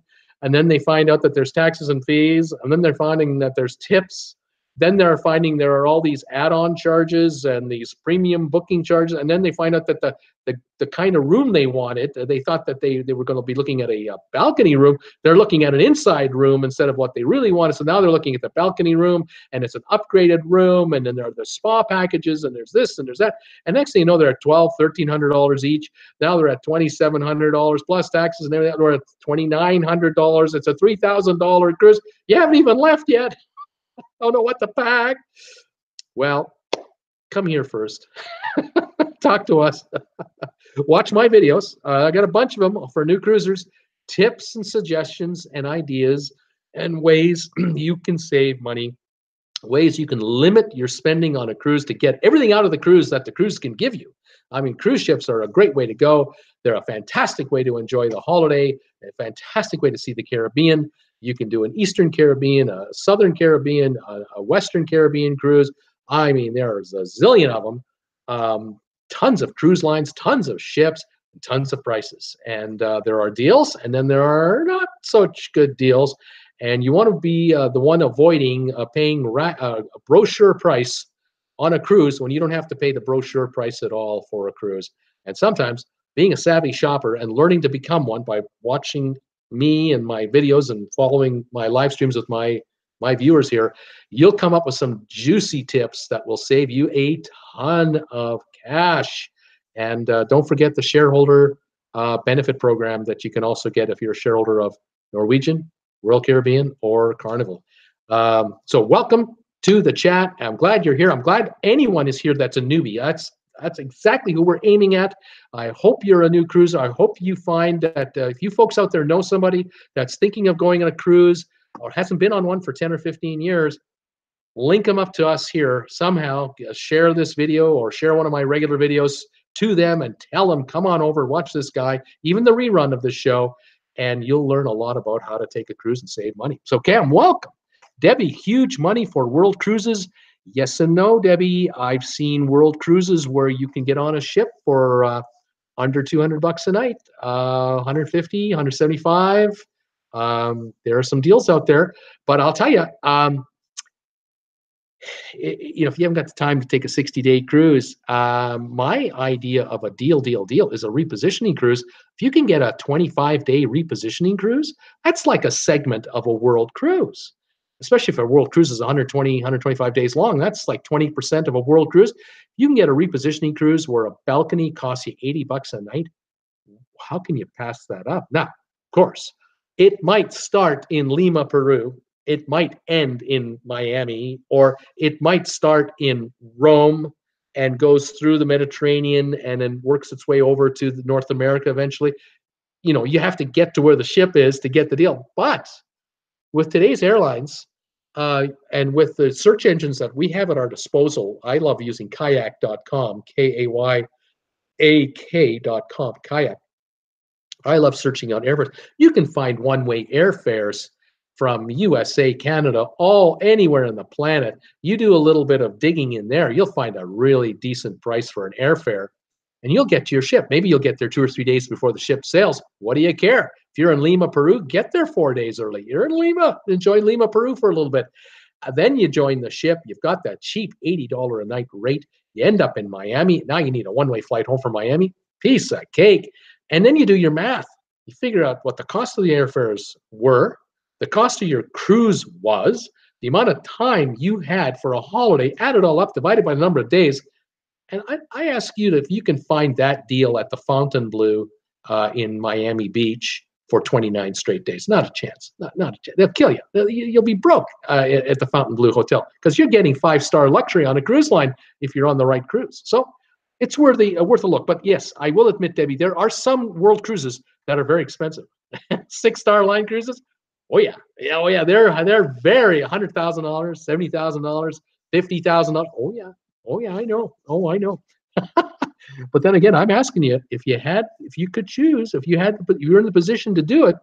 and then they find out that there's taxes and fees, and then they're finding that there's tips. Then they're finding there are all these add-on charges and these premium booking charges, and then they find out that the kind of room they wanted, they thought that they were going to be looking at a balcony room. They're looking at an inside room instead of what they really wanted. So now they're looking at the balcony room, and it's an upgraded room, and then there are the spa packages, and there's this and there's that. And next thing you know, they're at $1,200, $1,300 each. Now they're at $2,700 plus taxes and everything. They're at $2,900. It's a $3,000 cruise. You haven't even left yet. Don't know what to pack. Well, come here first. Talk to us. Watch my videos. I got a bunch of them for new cruisers. Tips and suggestions and ideas and ways you can save money. Ways you can limit your spending on a cruise to get everything out of the cruise that the cruise can give you. I mean, cruise ships are a great way to go. They're a fantastic way to enjoy the holiday, a fantastic way to see the Caribbean. You can do an Eastern Caribbean, a Southern Caribbean, a Western Caribbean cruise. I mean, there's a zillion of them. Tons of cruise lines, tons of ships, tons of prices. And there are deals, and then there are not such good deals. And you want to be the one avoiding paying a brochure price on a cruise when you don't have to pay the brochure price at all for a cruise. And sometimes being a savvy shopper and learning to become one by watching me and my videos and following my live streams with my viewers here, you'll come up with some juicy tips that will save you a ton of cash. And don't forget the shareholder benefit program that you can also get if you're a shareholder of Norwegian, Royal Caribbean, or Carnival. So welcome to the chat. I'm glad you're here. I'm glad anyone is here that's a newbie. That's exactly who we're aiming at. I hope you're a new cruiser. I hope you find that if you folks out there know somebody that's thinking of going on a cruise or hasn't been on one for 10 or 15 years, link them up to us here somehow. Share this video or share one of my regular videos to them and tell them, come on over, watch this guy, even the rerun of this show, and you'll learn a lot about how to take a cruise and save money. So Cam, welcome. Debbie, huge money for world cruises. Yes and no, Debbie. I've seen world cruises where you can get on a ship for under $200 a night, 150, 175. There are some deals out there, but I'll tell you, if you haven't got the time to take a 60-day cruise, my idea of a deal is a repositioning cruise. If you can get a 25-day repositioning cruise, that's like a segment of a world cruise. Especially if a world cruise is 120, 125 days long, that's like 20% of a world cruise. You can get a repositioning cruise where a balcony costs you $80 a night. How can you pass that up? Now, of course, it might start in Lima, Peru. It might end in Miami, or it might start in Rome and goes through the Mediterranean and then works its way over to North America eventually. You have to get to where the ship is to get the deal. But with today's airlines and with the search engines that we have at our disposal, I love using kayak.com, Kayak.com, Kayak. I love searching on airfares. You can find one-way airfares from USA, Canada, anywhere on the planet. You do a little bit of digging in there, you'll find a really decent price for an airfare, and you'll get to your ship. Maybe you'll get there 2 or 3 days before the ship sails. What do you care? If you're in Lima, Peru, get there 4 days early. You're in Lima, enjoy Lima, Peru for a little bit. Then you join the ship. You've got that cheap $80 a night rate. You end up in Miami. Now you need a one-way flight home from Miami. Piece of cake. And then you do your math. You figure out what the cost of the airfares were, the cost of your cruise was, the amount of time you had for a holiday, add it all up, divided by the number of days. And I ask you if you can find that deal at the Fontainebleau in Miami Beach for 29 straight days. Not a chance. Not a chance. They'll kill you. You'll be broke at the Fontainebleau Hotel because you're getting 5-star luxury on a cruise line if you're on the right cruise. So it's worth a look. But yes, I will admit, Debbie, there are some world cruises that are very expensive. 6-star line cruises. Oh yeah, oh yeah. They're very $100,000, $70,000, $50,000. Oh yeah. Oh yeah, I know. Oh, I know. But then again, I'm asking you, if you could choose, if you were in the position to do it,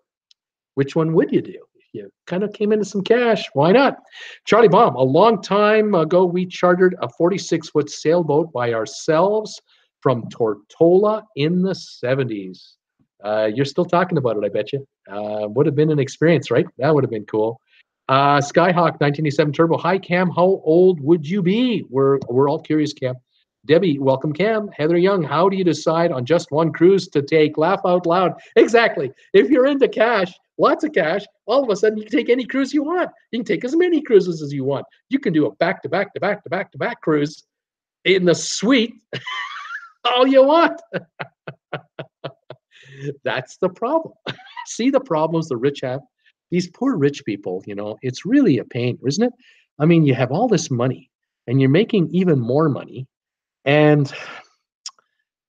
which one would you do? If you kind of came into some cash, why not? Charlie Baum, a long time ago, we chartered a 46-foot sailboat by ourselves from Tortola in the 70s. You're still talking about it, I bet you. Would have been an experience, right? That would have been cool. Skyhawk 1987 Turbo. Hi, Cam. How old would you be? We're all curious, Cam. Debbie, welcome, Cam. Heather Young, how do you decide on just one cruise to take? Laugh out loud. Exactly. If you're into cash, lots of cash, all of a sudden you can take any cruise you want. You can take as many cruises as you want. You can do a back-to-back cruise in the suite all you want. That's the problem. See the problems the rich have? These poor rich people, it's really a pain, isn't it? I mean, you have all this money and you're making even more money. And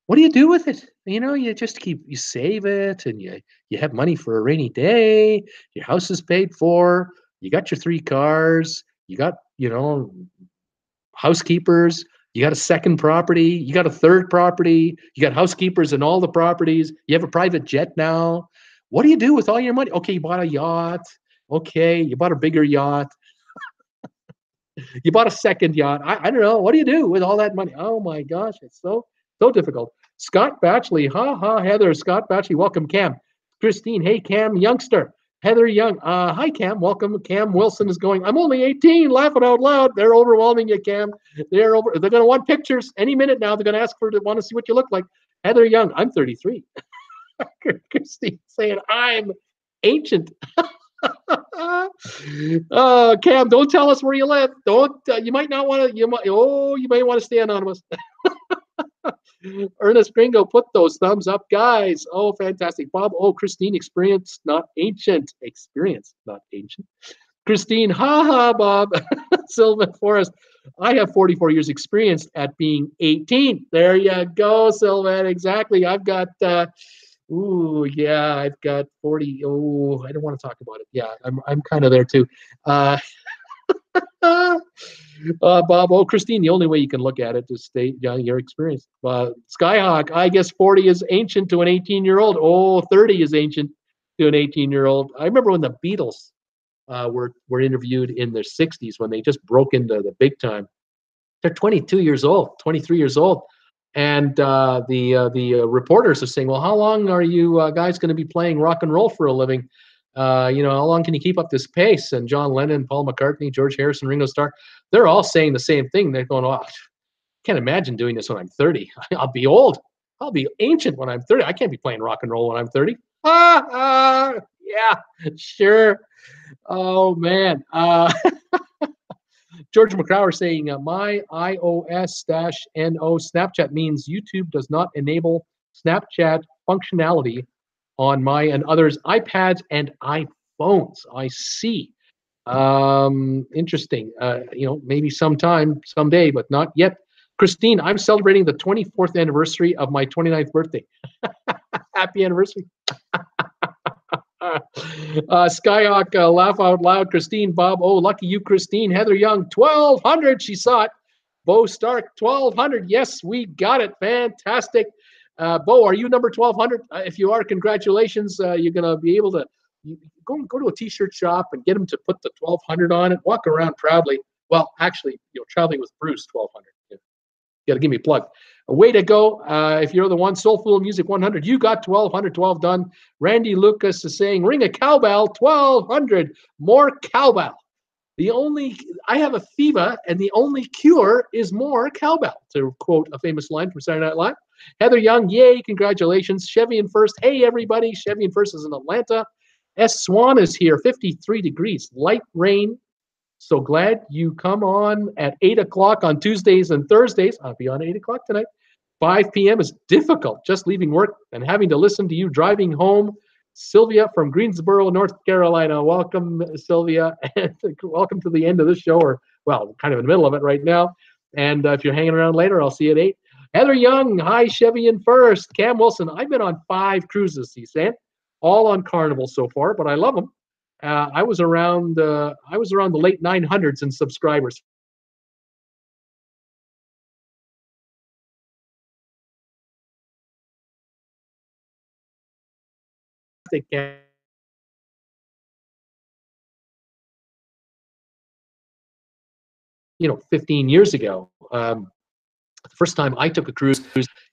what do you do with it? You just you save it, and you have money for a rainy day. Your house is paid for. You got your 3 cars. You got, housekeepers. You got a second property. You got a third property. You got housekeepers in all the properties. You have a private jet now. What do you do with all your money? Okay, you bought a yacht. Okay, you bought a bigger yacht. You bought a second yacht. I don't know. What do you do with all that money? Oh my gosh, it's so difficult. Scott Batchley, Heather. Scott Batchley, welcome, Cam. Christine, hey, Cam, youngster. Heather Young, hi, Cam, welcome. Cam Wilson is going, I'm only 18, laughing out loud. They're overwhelming you, Cam. They're going to want pictures any minute now. They're going to ask want to see what you look like. Heather Young, I'm 33. Christine saying, I'm ancient. Cam, don't tell us where you live. Don't. You might not want to. You might want to stay anonymous. Ernest Gringo, put those thumbs up, guys. Oh, fantastic. Bob, Christine, experience, not ancient. Experience, not ancient. Christine, Bob. Sylvan Forrest, I have 44 years experience at being 18. There you go, Sylvan. Exactly. I've got. I've got 40. Oh, I don't want to talk about it. Yeah, I'm kind of there too. Bob, Christine, the only way you can look at it is state your experience. Skyhawk, I guess 40 is ancient to an 18-year-old. 30 is ancient to an 18-year-old. I remember when the Beatles were interviewed in their 60s when they just broke into the big time. They're 22 years old, 23 years old. And the reporters are saying, well, how long are you guys going to be playing rock and roll for a living? How long can you keep up this pace? And John Lennon, Paul McCartney, George Harrison, Ringo Starr, they're all saying the same thing. They're going, I can't imagine doing this when I'm 30. I'll be old. I'll be ancient when I'm 30. I can't be playing rock and roll when I'm 30. Yeah, sure. Oh, man. George McCrower saying, my iOS-NO Snapchat means YouTube does not enable Snapchat functionality on my and others' iPads and iPhones. I see. Interesting. Maybe someday, but not yet. Christine, I'm celebrating the 24th anniversary of my 29th birthday. Happy anniversary. Skyhawk, laugh out loud. Christine, Bob, lucky you, Christine. Heather Young, 1,200. She saw it. Bo Stark, 1,200. Yes, we got it. Fantastic. Bo, are you number 1,200? If you are, congratulations. You're going to be able to go to a T-shirt shop and get them to put the 1,200 on it. Walk around proudly. Well, actually, traveling with Bruce, 1,200. You got to give me a plug. Way to go. If you're the one, Soulful Music 100, you got 1,200, 12 done. Randy Lucas is saying, ring a cowbell, 1,200. More cowbell. I have a fever, and the only cure is more cowbell, to quote a famous line from Saturday Night Live. Heather Young, yay, congratulations. Chevy in first. Hey, everybody. Chevy in first is in Atlanta. S. Swan is here, 53 degrees, light rain. So glad you come on at 8 o'clock on Tuesdays and Thursdays. I'll be on 8 o'clock tonight. 5 p.m. is difficult, just leaving work and having to listen to you driving home. Sylvia from Greensboro, North Carolina. Welcome, Sylvia, and welcome to the end of the show, or, well, kind of in the middle of it right now. And if you're hanging around later, I'll see you at 8. Heather Young, hi, Chevy in first. Cam Wilson, I've been on 5 cruises, he's saying, all on Carnival so far, but I love them. I was around the late 900s in subscribers. You know, 15 years ago. The first time I took a cruise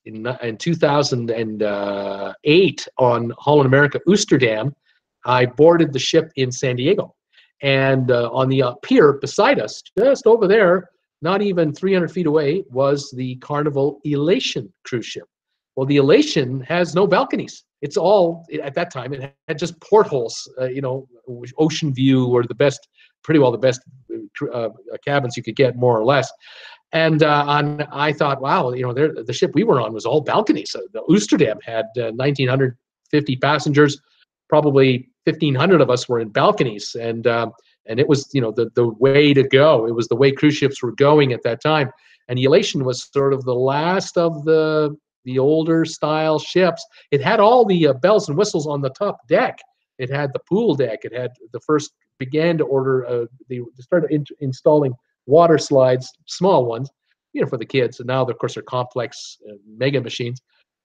in 2008 on Holland America Oosterdam, I boarded the ship in San Diego. And on the pier beside us, just over there, not even 300 feet away, was the Carnival Elation cruise ship. Well, the Elation has no balconies. It's all, at that time, it had just portholes, you know, ocean view, or the best, pretty well the best cabins you could get, more or less. And I thought, wow, you know, the ship we were on was all balconies. So the Oosterdam had 1,950 passengers. Probably 1,500 of us were in balconies, and it was, you know, the way to go. It was the way cruise ships were going at that time. And the Elation was sort of the last of the older style ships. It had all the bells and whistles on the top deck. It had the pool deck. It had the first began to order. They started installing water slides, small ones, you know, for the kids. And now, of course, they're complex mega machines.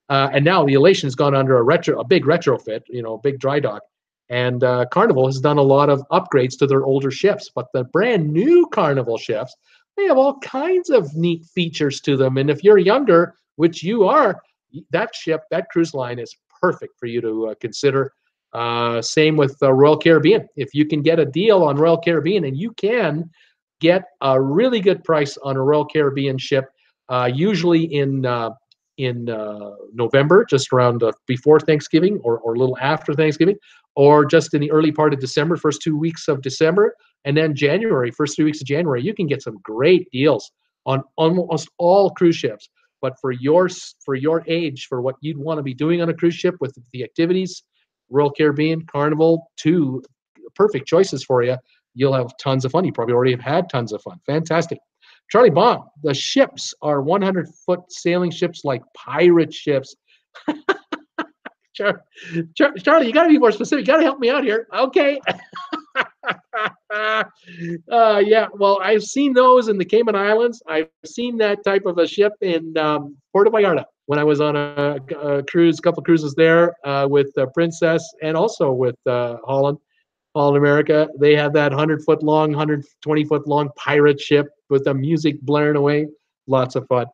And now the Elation has gone under a big retrofit, you know, a big dry dock. And Carnival has done a lot of upgrades to their older ships. But the brand new Carnival ships, they have all kinds of neat features to them. And if you're younger, which you are, that cruise line is perfect for you to consider. Same with Royal Caribbean. If you can get a deal on Royal Caribbean, and you can get a really good price on a Royal Caribbean ship, usually in November, just around before Thanksgiving, or a little after Thanksgiving, or just in the early part of December, first 2 weeks of December, and then January, first 3 weeks of January, you can get some great deals on almost all cruise ships. But for your age, for what you'd want to be doing on a cruise ship with the activities, Royal Caribbean, Carnival, 2 perfect choices for you. You'll have tons of fun. You probably already have had tons of fun. Fantastic. Charlie Baum, the ships are 100-foot sailing ships like pirate ships. Charlie, you got to be more specific. You got to help me out here. Okay. Yeah, well, I've seen those in the Cayman Islands. I've seen that type of a ship in Puerto Vallarta when I was on a couple cruises there with Princess, and also with Holland America. They had that 100-foot long, 120-foot long pirate ship with the music blaring away. Lots of fun.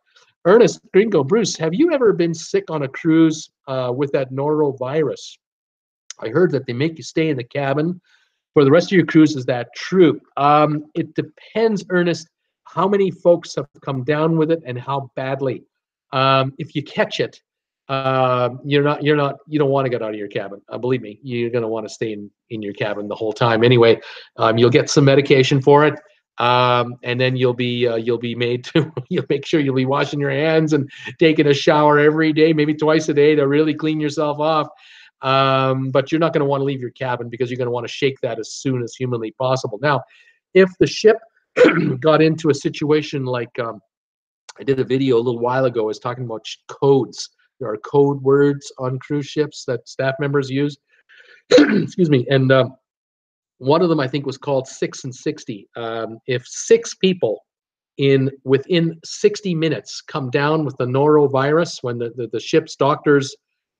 Ernest Gringo, Bruce, have you ever been sick on a cruise with that norovirus? I heard that they make you stay in the cabin for the rest of your cruise. Is that true? It depends, Ernest, how many folks have come down with it and how badly. If you catch it, you don't want to get out of your cabin. Believe me, you're going to want to stay in your cabin the whole time anyway. You'll get some medication for it. And then you'll be made to, you'll make sure you'll be washing your hands and taking a shower every day, maybe twice a day, to really clean yourself off. But you're not going to want to leave your cabin, because you're going to want to shake that as soon as humanly possible. Now, if the ship got into a situation like, I did a video a little while ago, I was talking about codes. There are code words on cruise ships that staff members use. Excuse me. And one of them, I think, was called 6 and 60. If 6 people within 60 minutes come down with the norovirus, when the ship's doctors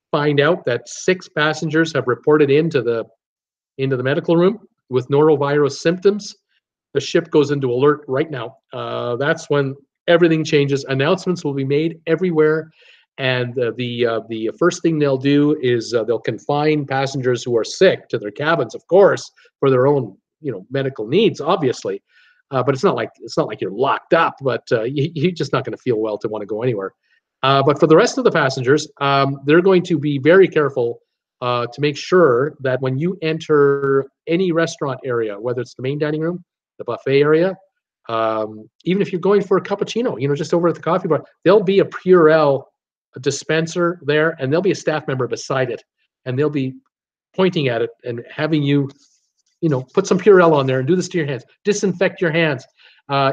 find out that 6 passengers have reported into the medical room with norovirus symptoms, the ship goes into alert right now. That's when everything changes. Announcements will be made everywhere. And the first thing they'll do is they'll confine passengers who are sick to their cabins, of course, for their own, medical needs, obviously. But it's not like you're locked up. But you're just not going to feel well to want to go anywhere. But for the rest of the passengers, they're going to be very careful to make sure that when you enter any restaurant area, whether it's the main dining room, the buffet area, even if you're going for a cappuccino, just over at the coffee bar, there'll be a Purell dispenser there, and there'll be a staff member beside it, and they'll be pointing at it and having you, put some Purell on there and do this to your hands, disinfect your hands,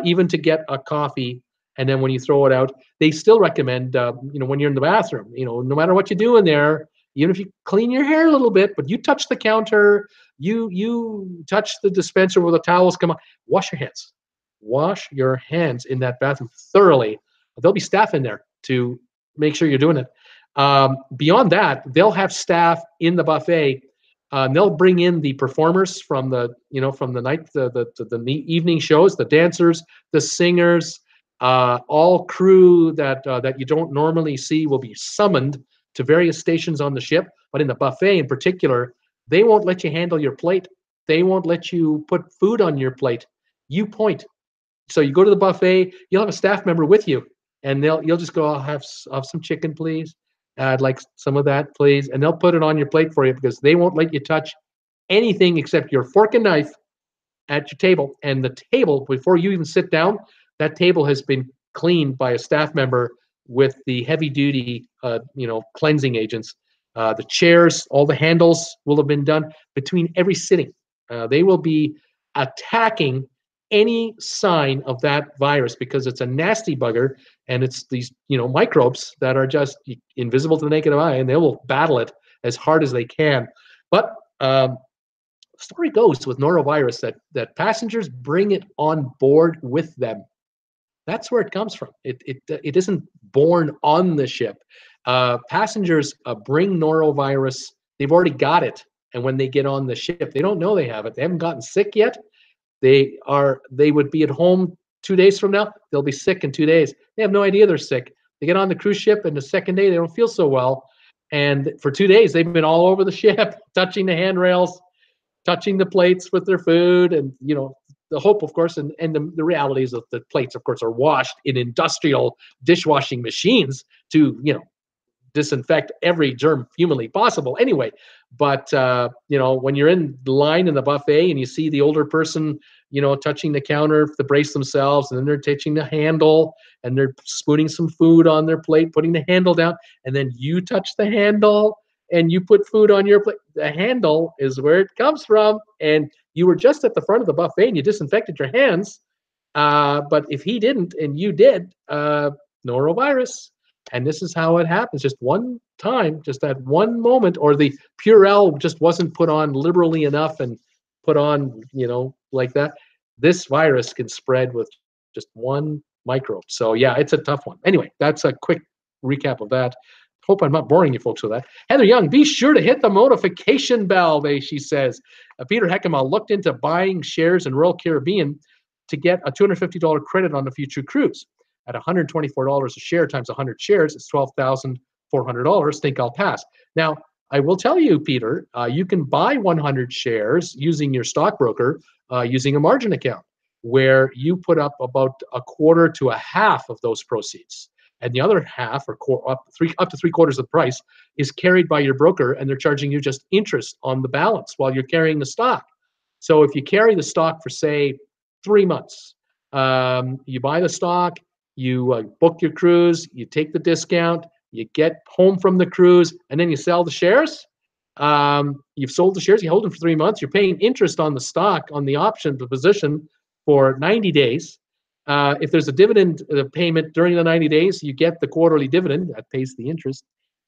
even to get a coffee. And then when you throw it out, they still recommend, when you're in the bathroom, no matter what you do in there, even if you clean your hair a little bit, but you touch the counter, you touch the dispenser where the towels come on, wash your hands. Wash your hands in that bathroom thoroughly. There'll be staff in there to make sure you're doing it. Beyond that, they'll have staff in the buffet. They'll bring in the performers from the night, the evening shows, the dancers, the singers, all crew that you don't normally see will be summoned to various stations on the ship. But in the buffet in particular, they won't let you handle your plate. They won't let you put food on your plate. You point. So you go to the buffet, you'll have a staff member with you, and you'll just go, I'll have some chicken, please. I'd like some of that, please. And they'll put it on your plate for you because they won't let you touch anything except your fork and knife at your table. And the table, before you even sit down, that table has been cleaned by a staff member with the heavy-duty, cleansing agents. The chairs, all the handles will have been done between every sitting. They will be attacking any sign of that virus because it's a nasty bugger, and it's these microbes that are just invisible to the naked eye, and they will battle it as hard as they can. But the story goes with norovirus that passengers bring it on board with them. That's where it comes from. It isn't born on the ship. Passengers bring norovirus. They've already got it, and when they get on the ship, they don't know they have it. They haven't gotten sick yet. They would be at home 2 days from now. They'll be sick in 2 days. They have no idea they're sick. They get on the cruise ship, and the second day they don't feel so well. And for 2 days they've been all over the ship, touching the handrails, touching the plates with their food, and the hope, of course, and the reality is that the plates, of course, are washed in industrial dishwashing machines to disinfect every germ humanly possible anyway. But when you're in the line in the buffet and you see the older person touching the counter to brace themselves, and then they're touching the handle and they're spooning some food on their plate, putting the handle down, and then you touch the handle and you put food on your plate. The handle is where it comes from, and you were just at the front of the buffet and you disinfected your hands, but if he didn't and you did, norovirus. And this is how it happens. Just one time, just that one moment, or the Purell just wasn't put on liberally enough and put on, like that. This virus can spread with just one microbe. So yeah, it's a tough one. Anyway, that's a quick recap of that. Hope I'm not boring you folks with that. Heather Young, be sure to hit the notification bell, she says. Peter Heckema looked into buying shares in Royal Caribbean to get a $250 credit on a future cruise. At $124 a share times 100 shares, it's $12,400. Think I'll pass. Now, I will tell you, Peter, you can buy 100 shares using your stockbroker, using a margin account, where you put up about a quarter to a half of those proceeds. And the other half, or up to 3/4 of the price, is carried by your broker, and they're charging you just interest on the balance while you're carrying the stock. So if you carry the stock for, say, 3 months, you buy the stock, you book your cruise, you take the discount, you get home from the cruise, and then you sell the shares. You've sold the shares, you hold them for 3 months, you're paying interest on the stock, on the option position for 90 days. If there's a dividend payment during the 90 days, you get the quarterly dividend that pays the interest.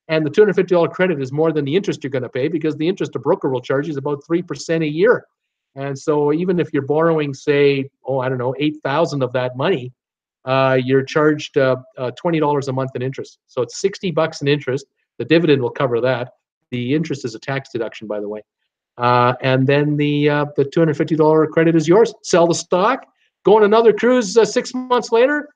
And the $250 credit is more than the interest you're going to pay, because the interest a broker will charge you is about 3% a year. And so even if you're borrowing, say, $8,000 of that money, you're charged $20 a month in interest. So it's $60 in interest. The dividend will cover that. The interest is a tax deduction, by the way. And then the $250 credit is yours. Sell the stock, go on another cruise 6 months later,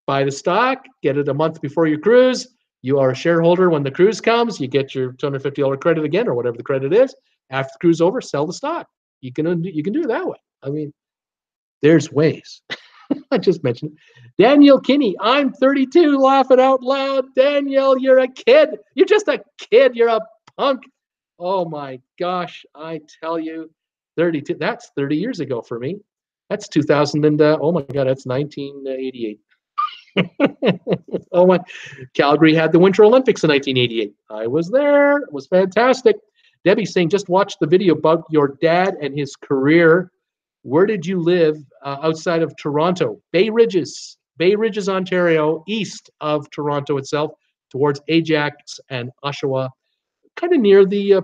buy the stock, get it a month before your cruise. You are a shareholder when the cruise comes. You get your $250 credit again, or whatever the credit is. After the cruise over, sell the stock. You can do it that way. I mean, there's ways. I just mentioned it. Daniel Kinney, I'm 32, laughing out loud. Daniel, you're a kid. You're just a kid. You're a punk. Oh my gosh, I tell you, 32. That's 30 years ago for me. That's 2000 and oh my God, that's 1988. Oh my, Calgary had the Winter Olympics in 1988. I was there. It was fantastic. Debbie saying, just watch the video about your dad and his career. Where did you live outside of Toronto? Bay Ridges, Ontario, east of Toronto itself, towards Ajax and Oshawa, kind of near the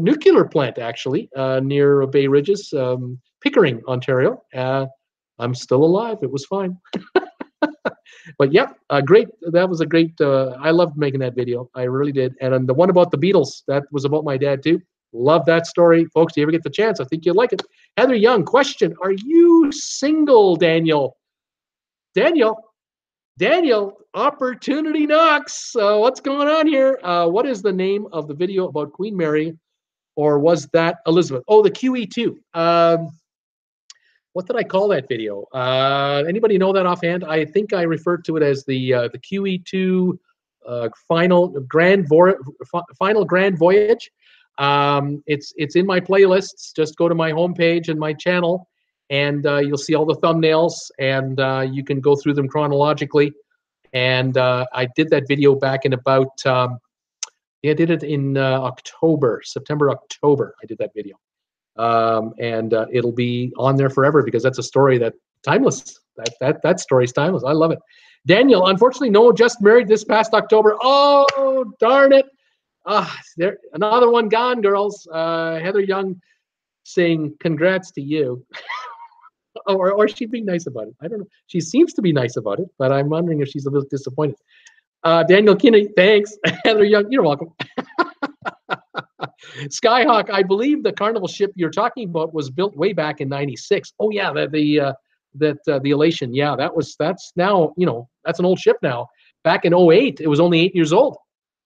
nuclear plant, actually, near Bay Ridges, Pickering, Ontario. I'm still alive. It was fine. But yeah, great. That was a great. I loved making that video. I really did. And the one about the Beatles, that was about my dad too. Love that story, folks. If you ever get the chance, I think you'll like it. Heather Young, question: are you single, Daniel? Daniel, opportunity knocks. What's going on here? What is the name of the video about Queen Mary, or was that Elizabeth? Oh, the QE2. What did I call that video? Anybody know that offhand? I think I referred to it as the QE2 final grand voyage. It's in my playlists. Just go to my homepage and my channel, and you'll see all the thumbnails, and you can go through them chronologically. And I did that video back in about I did it in September, October. I did that video. And it'll be on there forever because that's a story that timeless. That story's timeless. I love it. Daniel, unfortunately, no, just married this past October. Oh, darn it. There, another one gone, girls. Heather Young saying congrats to you. or she'd be nice about it. I don't know. She seems to be nice about it, but I'm wondering if she's a little disappointed. Daniel Kinney, thanks. Heather Young, you're welcome. Skyhawk, I believe the Carnival ship you're talking about was built way back in '96. Oh yeah, the Elation. Yeah, that's now, that's an old ship now. Back in '08, it was only 8 years old.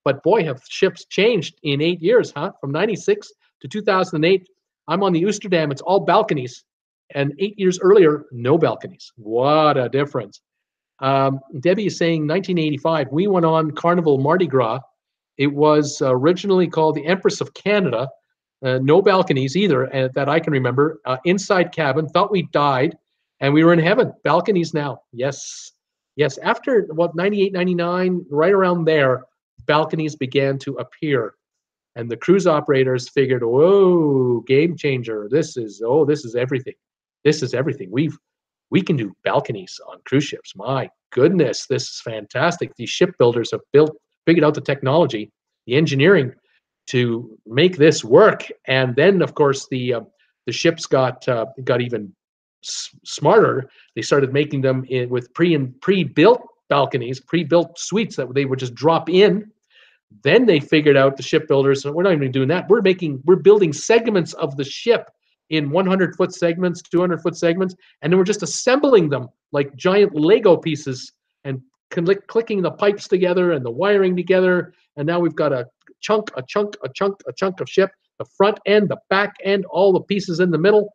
But boy, have ships changed in 8 years, huh? From '96 to 2008. I'm on the Oosterdam. It's all balconies, and 8 years earlier, no balconies. What a difference. Debbie is saying 1985. We went on Carnival Mardi Gras. It was originally called the Empress of Canada. No balconies either, that I can remember. Inside cabin, thought we died, and we were in heaven. Balconies now. Yes. After, 98, 99, right around there, balconies began to appear. And the cruise operators figured, whoa, game changer. This is everything. This is everything. We can do balconies on cruise ships. My goodness, this is fantastic. These shipbuilders have figured out the technology, the engineering to make this work. And then, of course, the ships got even smarter. They started making them with pre-built balconies, pre-built suites that they would just drop in. Then they figured out, the shipbuilders, we're not even doing that. We're building segments of the ship in 100-foot segments, 200-foot segments, and then we're just assembling them like giant Lego pieces and clicking the pipes together and the wiring together, and now we've got a chunk of ship, the front end, the back end, all the pieces in the middle.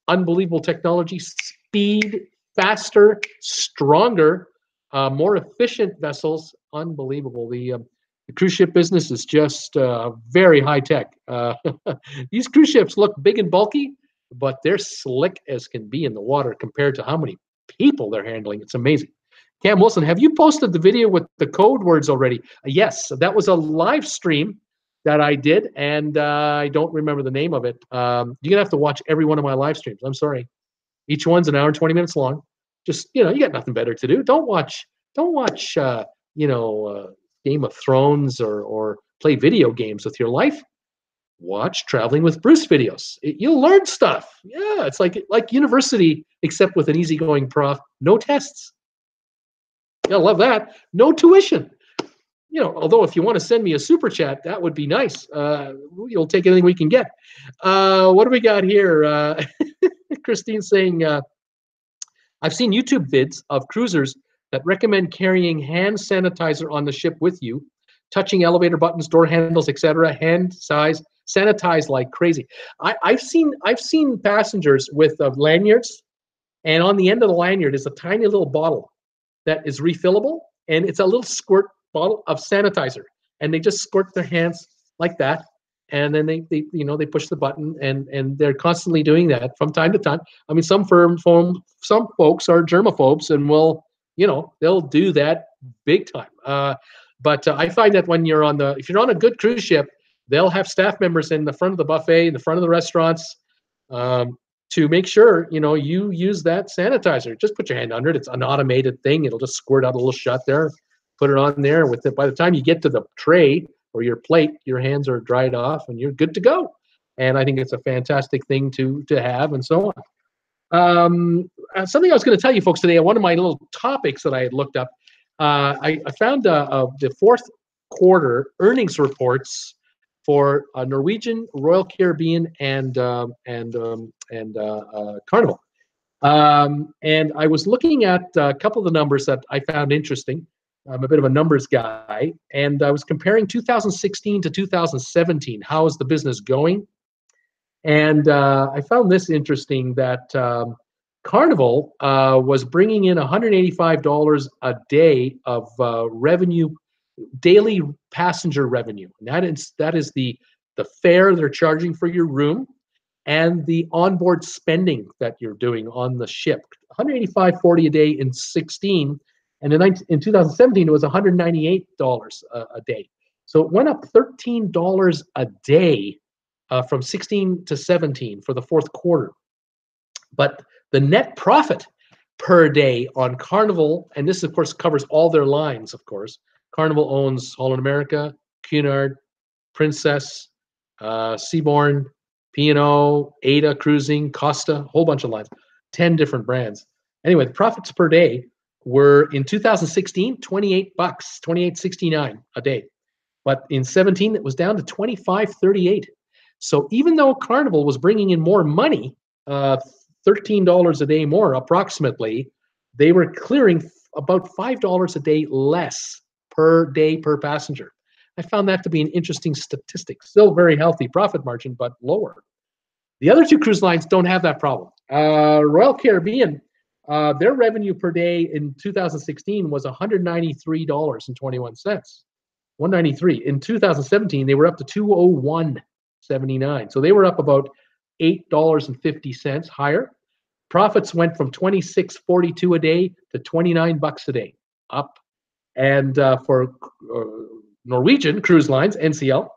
Unbelievable technology, speed, faster, stronger, more efficient vessels. Unbelievable. The cruise ship business is just very high tech. These cruise ships look big and bulky, but they're slick as can be in the water compared to how many people they're handling. It's amazing. Cam Wilson, have you posted the video with the code words already? Yes, that was a live stream that I did, and I don't remember the name of it. You're gonna have to watch every one of my live streams. I'm sorry. Each one's an hour and 20 minutes long. Just, you got nothing better to do. Don't watch Game of Thrones or play video games with your life. Watch Traveling with Bruce videos. You'll learn stuff. Yeah, it's like university, except with an easygoing prof. No tests. I love that. No tuition. Although if you want to send me a super chat, that would be nice. You'll take anything we can get. What do we got here? Christine saying, I've seen YouTube vids of cruisers that recommend carrying hand sanitizer on the ship with you, touching elevator buttons, door handles, etc. Hand size, sanitize like crazy. I've seen passengers with lanyards And on the end of the lanyard is a tiny little bottle that is refillable, and it's a little squirt bottle of sanitizer. And they just squirt their hands like that, and then they push the button, and they're constantly doing that from time to time. I mean, some folks are germaphobes and will, they'll do that big time. But I find that if you're on a good cruise ship, they'll have staff members in the front of the buffet, in the front of the restaurants, to make sure you use that sanitizer. Just put your hand under it. It's an automated thing. It'll just squirt out a little shot there. Put it on there. By the time you get to the tray or your plate, your hands are dried off and you're good to go. And I think it's a fantastic thing to have, and so on. Something I was going to tell you folks today, one of my little topics that I had looked up, I found the fourth quarter earnings reports for Norwegian, Royal Caribbean, and Carnival. And I was looking at a couple of the numbers that I found interesting. I'm a bit of a numbers guy, and I was comparing 2016 to 2017. How is the business going? And I found this interesting, that Carnival was bringing in $185 a day of revenue, daily passenger revenue. And that is the fare they're charging for your room and the onboard spending that you're doing on the ship. $185.40 a day in 16, and in 2017 it was $198 a day. So it went up $13 a day from 16 to 17 for the fourth quarter. But the net profit per day on Carnival, and this of course covers all their lines, of course. Carnival owns Holland America, Cunard, Princess, Seabourne, P&O, Ada Cruising, Costa, a whole bunch of lines, 10 different brands. Anyway, the profits per day were in 2016, $28, $28.69 a day. But in 17, it was down to $25.38. So even though Carnival was bringing in more money, $13 a day more approximately, they were clearing about $5 a day less per day per passenger. I found that to be an interesting statistic. Still very healthy profit margin, but lower. The other two cruise lines don't have that problem. Royal Caribbean, their revenue per day in 2016 was $193.21. $193. In 2017, they were up to $201.79. So they were up about $8.50 higher. Profits went from $26.42 a day to $29 a day, up. And for Norwegian Cruise Lines, NCL,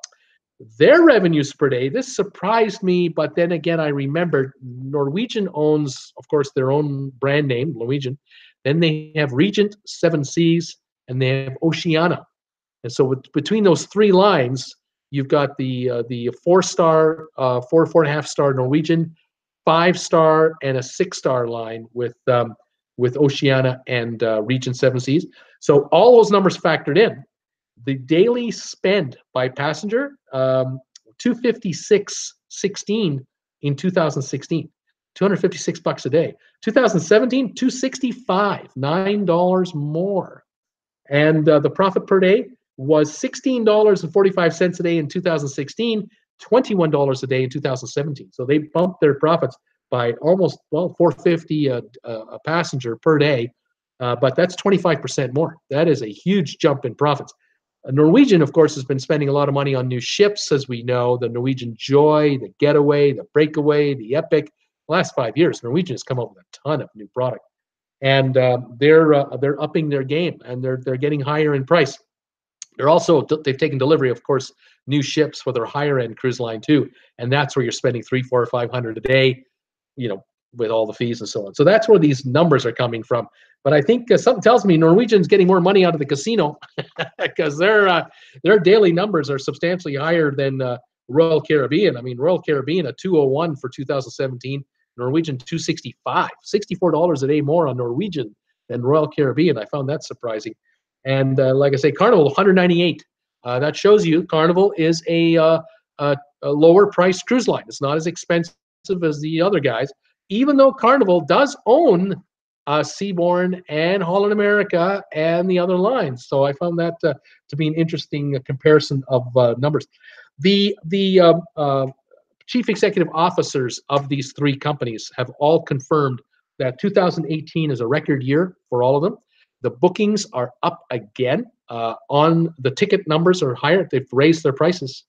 their revenues per day, this surprised me, but then again, I remembered Norwegian owns, of course, their own brand name, Norwegian. Then they have Regent, Seven Seas, and they have Oceania. And so between those three lines, you've got the 4-star, 4.5-star Norwegian, 5-star, and a 6-star line with Oceania and Regent Seven Seas. So all those numbers factored in. The daily spend by passenger, $256.16 in 2016, $256 a day. 2017, $265, $9 more. And the profit per day was $16.45 a day in 2016, $21 a day in 2017. So they bumped their profits by almost, $450 a passenger per day, but that's 25% more. That is a huge jump in profits. Norwegian, of course, has been spending a lot of money on new ships, as we know, the Norwegian Joy, the Getaway, the Breakaway, the Epic. The last 5 years, Norwegian has come up with a ton of new product, and they're upping their game, and they're getting higher in price. They've taken delivery, of course, new ships for their higher end cruise line too, and that's where you're spending $300, $400, $500 a day, with all the fees and so on. So that's where these numbers are coming from. But I think something tells me Norwegian's getting more money out of the casino because their daily numbers are substantially higher than Royal Caribbean. I mean, Royal Caribbean at 201 for 2017, Norwegian 265, $64 a day more on Norwegian than Royal Caribbean. I found that surprising. And like I say, Carnival 198. That shows you Carnival is a lower priced cruise line. It's not as expensive as the other guys, even though Carnival does own Seabourne and Holland America and the other lines. So I found that to be an interesting comparison of numbers. The chief executive officers of these three companies have all confirmed that 2018 is a record year for all of them. The bookings are up again. On the ticket numbers are higher. They've raised their prices.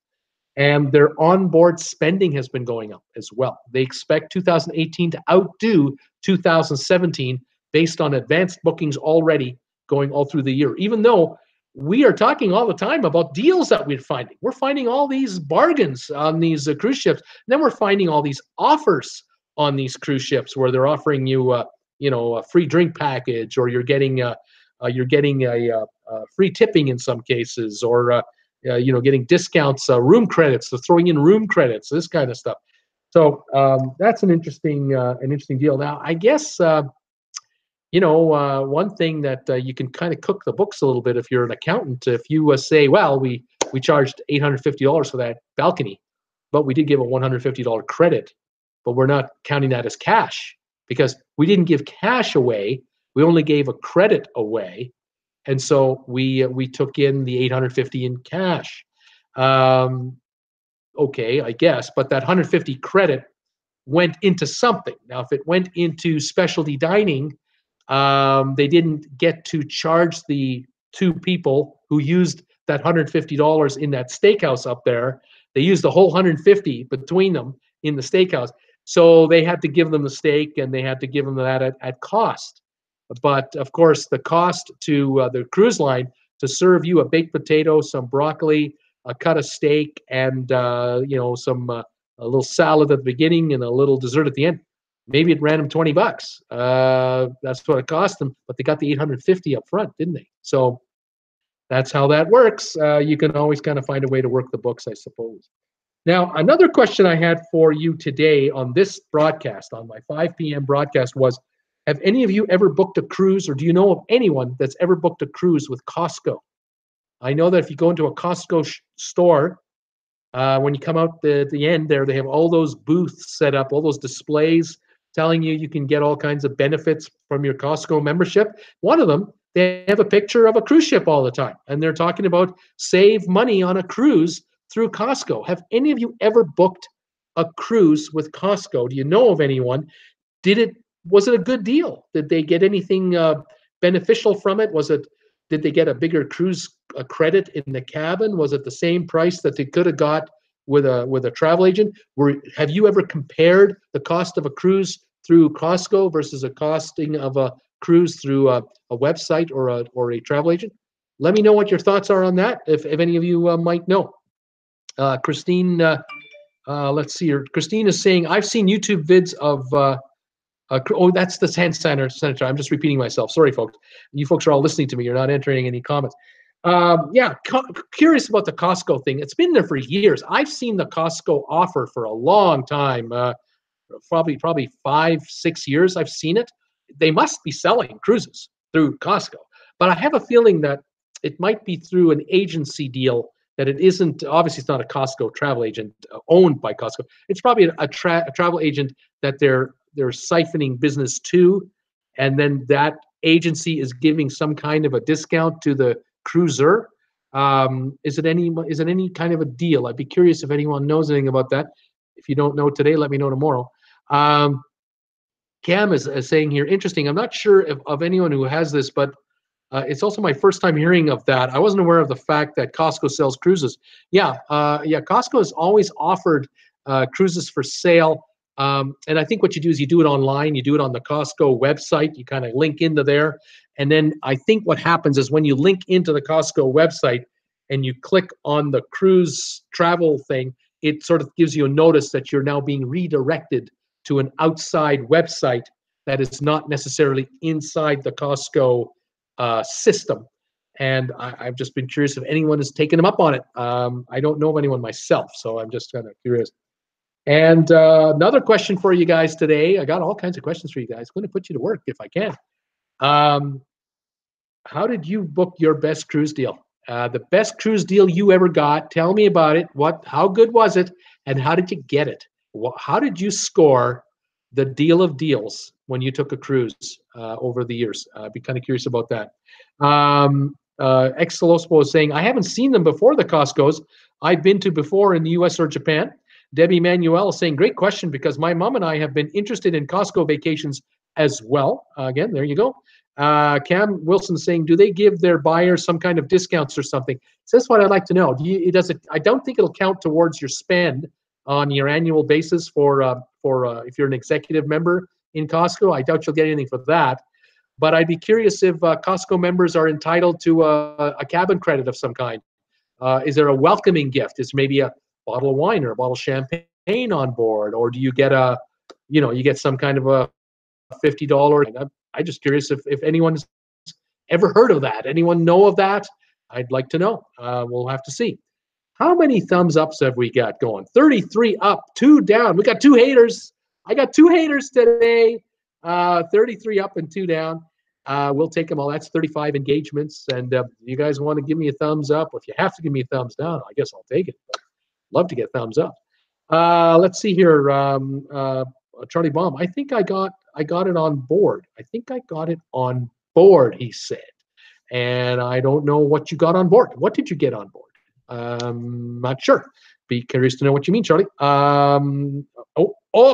And their onboard spending has been going up as well. They expect 2018 to outdo 2017 based on advanced bookings already going all through the year. Even though we are talking all the time about deals that we're finding. We're finding all these bargains on these cruise ships. And then we're finding all these offers on these cruise ships where they're offering you, a free drink package, or you're getting a free tipping in some cases, or getting discounts, room credits, so throwing in room credits, this kind of stuff. So that's an interesting deal. Now, I guess one thing that you can kind of cook the books a little bit if you're an accountant. If you say, well, we charged $850 for that balcony, but we did give a $150 credit, but we're not counting that as cash because we didn't give cash away. We only gave a credit away. And so we took in the $850 in cash. Okay, I guess, but that $150 credit went into something. Now, if it went into specialty dining, they didn't get to charge the two people who used that $150 in that steakhouse up there. They used the whole $150 between them in the steakhouse. So they had to give them the steak, and they had to give them that at cost. But of course, the cost to the cruise line to serve you a baked potato, some broccoli, a cut of steak, and some a little salad at the beginning and a little dessert at the end. Maybe it ran them $20. That's what it cost them, but they got the $850 up front, didn't they? So that's how that works. You can always kind of find a way to work the books, I suppose. Now, another question I had for you today on this broadcast, on my 5 p.m. broadcast, was, have any of you ever booked a cruise, or do you know of anyone that's ever booked a cruise with Costco? I know that if you go into a Costco store, when you come out the end there, they have all those booths set up, all those displays telling you can get all kinds of benefits from your Costco membership. One of them, they have a picture of a cruise ship all the time, and they're talking about save money on a cruise through Costco. Have any of you ever booked a cruise with Costco? Do you know of anyone? Was it a good deal? Did they get anything beneficial from it? Did they get a bigger cruise credit in the cabin? Was it the same price that they could have got with a travel agent? Have you ever compared the cost of a cruise through Costco versus a costing of a cruise through a website or a travel agent? Let me know what your thoughts are on that, if any of you might know. Christine, let's see here. Christine is saying, I've seen YouTube vids of that's the hand senator. I'm just repeating myself. Sorry, folks. You folks are all listening to me. You're not entering any comments. Curious about the Costco thing. It's been there for years. I've seen the Costco offer for a long time. Probably 5-6 years. I've seen it. They must be selling cruises through Costco, but I have a feeling that it might be through an agency deal. That it isn't. Obviously, it's not a Costco travel agent owned by Costco. It's probably a travel agent that they're siphoning business to, and then that agency is giving some kind of a discount to the cruiser. Is it any kind of a deal? I'd be curious if anyone knows anything about that. If you don't know today, let me know tomorrow. Cam is saying here, interesting. I'm not sure of anyone who has this, but it's also my first time hearing of that. I wasn't aware of the fact that Costco sells cruises. Costco has always offered cruises for sale. And I think what you do is you do it online. You do it on the Costco website. You kind of link into there. And then I think what happens is when you link into the Costco website and you click on the cruise travel thing, it sort of gives you a notice that you're now being redirected to an outside website that is not necessarily inside the Costco system. And I've just been curious if anyone has taken them up on it. I don't know of anyone myself, so I'm just kind of curious. And another question for you guys today. I got all kinds of questions for you guys. I'm going to put you to work if I can. How did you book your best cruise deal? The best cruise deal you ever got. Tell me about it. How good was it? And how did you get it? How did you score the deal of deals when you took a cruise over the years? I'd be kind of curious about that. Excelospo is saying, I haven't seen them before the Costco's. I've been to before in the US or Japan. Debbie Manuel is saying, great question, because my mom and I have been interested in Costco vacations as well. Again, there you go. Cam Wilson saying, do they give their buyers some kind of discounts or something? So that's what I'd like to know. I don't think it'll count towards your spend on your annual basis for if you're an executive member in Costco. I doubt you'll get anything for that. But I'd be curious if Costco members are entitled to a cabin credit of some kind. Is there a welcoming gift? Is maybe a bottle of wine or a bottle of champagne on board, or do you get you get some kind of a $50? I'm just curious if anyone's ever heard of that. Anyone know of that? I'd like to know. We'll have to see. How many thumbs ups have we got going? 33 up, 2 down. We got 2 haters. I got 2 haters today. 33 up and 2 down. We'll take them all. That's 35 engagements. And you guys want to give me a thumbs up? If you have to give me a thumbs down, I guess I'll take it. But love to get thumbs up. Let's see here. Charlie Baum. I think I got it on board. I think I got it on board, he said. And I don't know what you got on board. What did you get on board? Not sure. Be curious to know what you mean, Charlie.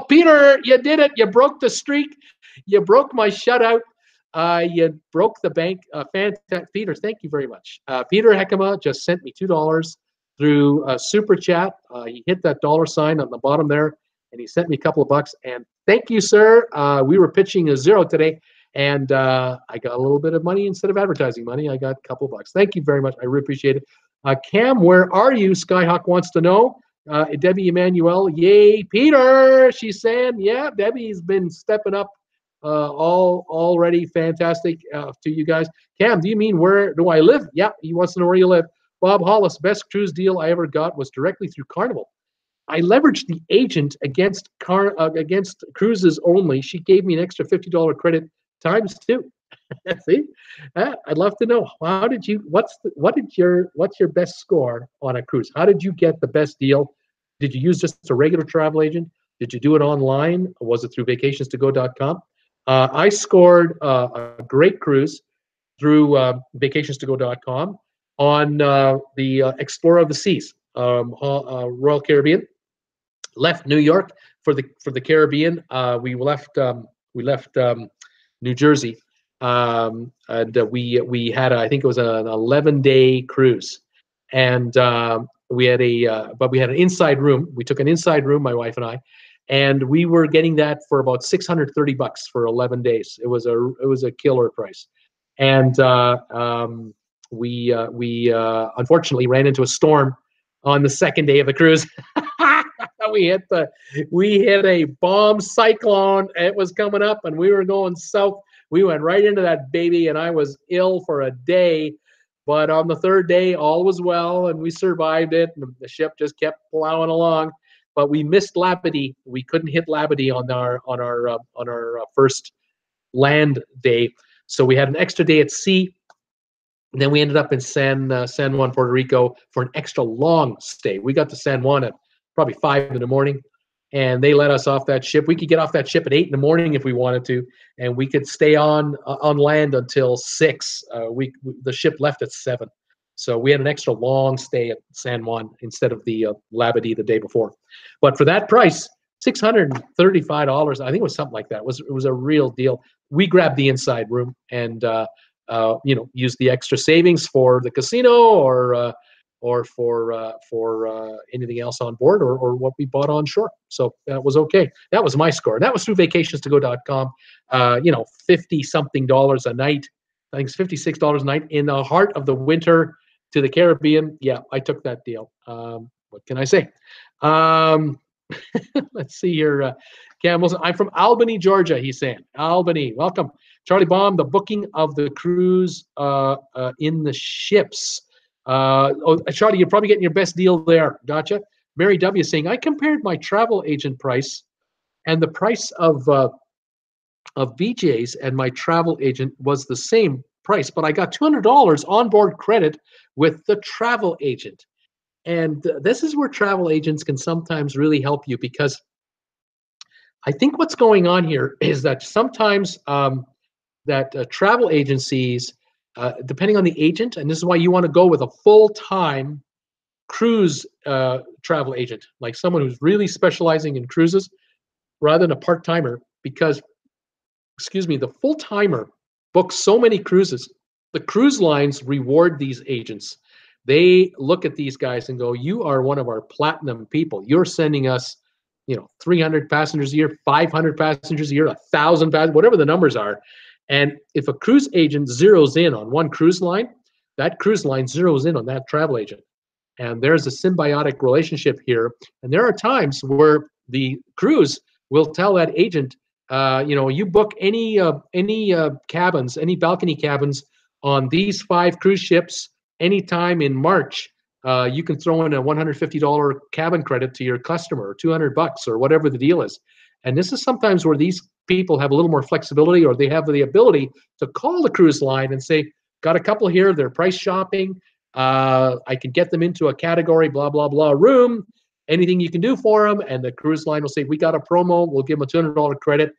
Peter, you did it. You broke the streak. You broke my shutout. You broke the bank. Fantastic. Peter, thank you very much. Peter Heckema just sent me $2 through Super Chat. He hit that $sign on the bottom there, and he sent me a couple of bucks. And thank you, sir. We were pitching a 0 today, and I got a little bit of money instead of advertising money. I got a couple of bucks. Thank you very much. I really appreciate it. Cam, where are you? Skyhawk wants to know. Debbie Emanuel, yay, Peter. She's saying, yeah, Debbie's been stepping up already. Fantastic to you guys. Cam, do you mean where do I live? Yeah, he wants to know where you live. Bob Hollis, best cruise deal I ever got was directly through Carnival. I leveraged the agent against cruises only. She gave me an extra $50 credit times 2. See, I'd love to know what's your best score on a cruise? How did you get the best deal? Did you use just a regular travel agent? Did you do it online? Or was it through vacationstogo.com? I scored a great cruise through vacationstogo.com on the Explorer of the Seas, Royal Caribbean. Left New York for the Caribbean. We left New Jersey. And we had I think it was an 11-day cruise, and we had an inside room. We took an inside room, my wife and I, and we were getting that for about $630 for 11 days. It was a killer price, and we unfortunately ran into a storm on the second day of the cruise. we hit a bomb cyclone. It was coming up, and we were going south. We went right into that baby, and I was ill for a day. But on the third day, all was well, and we survived it. And the ship just kept plowing along. But we missed Labadee. We couldn't hit Labadee on our first land day, so we had an extra day at sea. And then we ended up in San Juan, Puerto Rico, for an extra long stay. We got to San Juan at probably 5 in the morning. And they let us off that ship. We could get off that ship at 8 in the morning if we wanted to, and we could stay on land until 6. The ship left at 7, so we had an extra long stay at San Juan instead of the Labadee the day before. But for that price, $635, I think it was something like that. It was a real deal. We grabbed the inside room and used the extra savings for the casino or for anything else on board or what we bought on shore. So that was okay. That was my score. That was through vacationstogo.com. $50-something a night. I think it's $56 a night in the heart of the winter to the Caribbean. Yeah, I took that deal. What can I say? Let's see here. Cam Wilson, I'm from Albany, Georgia, he's saying. Albany, welcome. Charlie Baum, the booking of the cruise in the ships. Charlie, you're probably getting your best deal there. Gotcha. Mary W. saying, I compared my travel agent price and the price of BJ's, and my travel agent was the same price, but I got $200 onboard credit with the travel agent. And this is where travel agents can sometimes really help you, because I think what's going on here is that sometimes travel agencies, depending on the agent, and this is why you want to go with a full-time cruise travel agent, like someone who's really specializing in cruises rather than a part-timer, because excuse me, the full timer books so many cruises. The cruise lines reward these agents. They look at these guys and go, "You are one of our platinum people. You're sending us, 300 passengers a year, 500 passengers a year, 1,000 passengers, whatever the numbers are." And if a cruise agent zeroes in on one cruise line, that cruise line zeroes in on that travel agent. And there's a symbiotic relationship here. And there are times where the cruise will tell that agent, you book any cabins, any balcony cabins on these 5 cruise ships anytime in March. You can throw in a $150 cabin credit to your customer, or $200, or whatever the deal is. And this is sometimes where these people have a little more flexibility, or they have the ability to call the cruise line and say, "Got a couple here, they're price shopping. I can get them into a category, blah, blah, blah room. Anything you can do for them." And the cruise line will say, "We got a promo. We'll give them a $200 credit.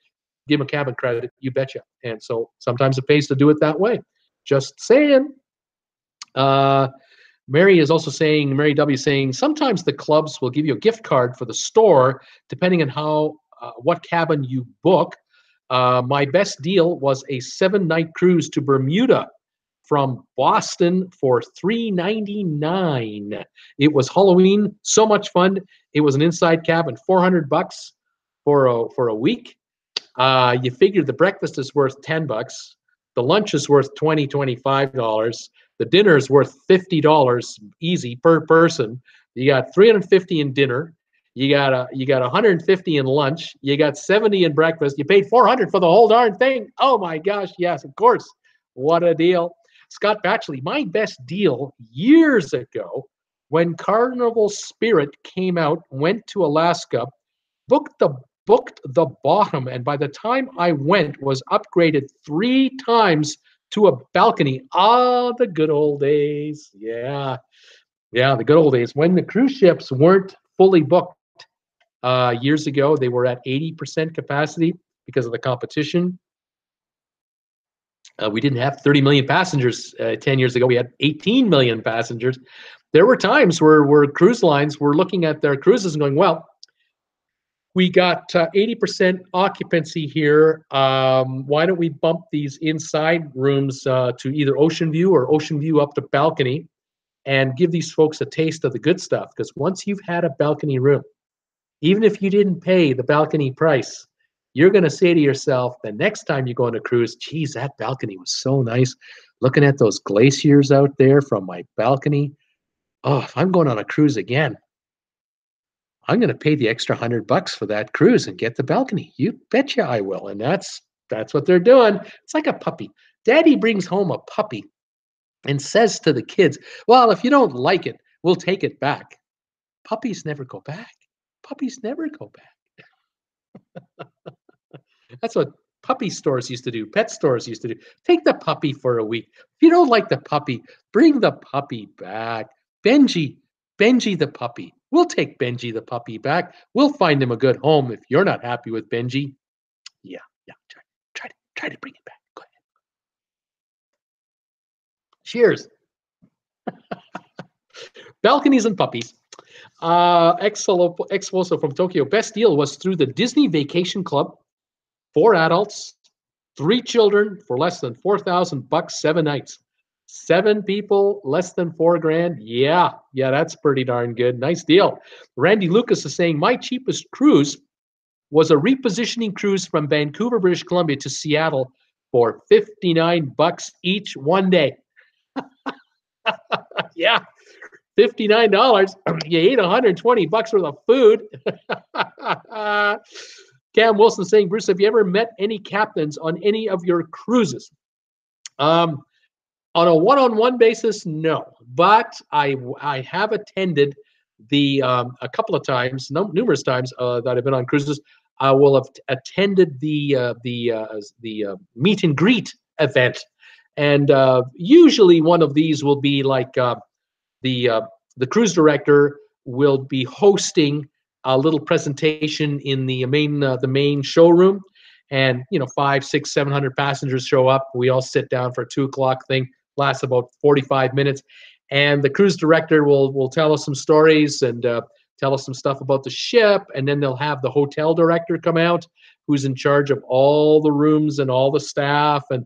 Give them a cabin credit. You betcha." And so sometimes it pays to do it that way. Just saying. Mary is also saying, Mary W. saying, sometimes the clubs will give you a gift card for the store, depending on what cabin you book. My best deal was a 7-night cruise to Bermuda from Boston for $399. It was Halloween, so much fun. It was an inside cabin, $400 for a week. You figure the breakfast is worth $10, the lunch is worth $25. The dinner is worth $50 easy per person. You got $350 in dinner. You got $150 in lunch. You got $70 in breakfast. You paid $400 for the whole darn thing. Oh my gosh, yes, of course. What a deal. Scott Batchley, my best deal years ago when Carnival Spirit came out, went to Alaska, booked the bottom, and by the time I went, was upgraded 3 times to a balcony. Ah, the good old days. Yeah, the good old days. When the cruise ships weren't fully booked years ago, they were at 80% capacity because of the competition. We didn't have 30 million passengers 10 years ago. We had 18 million passengers. There were times where cruise lines were looking at their cruises and going, well, we got 80% occupancy here. Why don't we bump these inside rooms to either ocean view or ocean view up to balcony and give these folks a taste of the good stuff? Because once you've had a balcony room, even if you didn't pay the balcony price, you're going to say to yourself the next time you go on a cruise, geez, that balcony was so nice. Looking at those glaciers out there from my balcony. Oh, if I'm going on a cruise again, I'm going to pay the extra $100 for that cruise and get the balcony. You betcha I will. And that's what they're doing. It's like a puppy. Daddy brings home a puppy and says to the kids, well, if you don't like it, we'll take it back. Puppies never go back. Puppies never go back. That's what puppy stores used to do. Pet stores used to do. Take the puppy for a week. If you don't like the puppy, bring the puppy back. Benji the puppy. We'll take Benji the puppy back. We'll find him a good home if you're not happy with Benji. Yeah. Try to bring it back. Go ahead. Cheers. Balconies and puppies. Exposo from Tokyo. Best deal was through the Disney Vacation Club. 4 adults, 3 children for less than $4,000, 7 nights. 7 people, less than $4,000. Yeah, that's pretty darn good. Nice deal. Randy Lucas is saying, my cheapest cruise was a repositioning cruise from Vancouver, British Columbia to Seattle for $59 each one day. Yeah, $59. You ate $120 worth of food. Cam Wilson saying, Bruce, have you ever met any captains on any of your cruises? On a one-on-one basis, no. But I have attended a couple of times, numerous times that I've been on cruises. I will have attended the meet and greet event, and usually one of these will be like the cruise director will be hosting a little presentation in the main showroom, and 500, 600, 700 passengers show up. We all sit down for a 2:00 thing, lasts about 45 minutes, and the cruise director will tell us some stories and tell us some stuff about the ship, and then they'll have the hotel director come out who's in charge of all the rooms and all the staff, and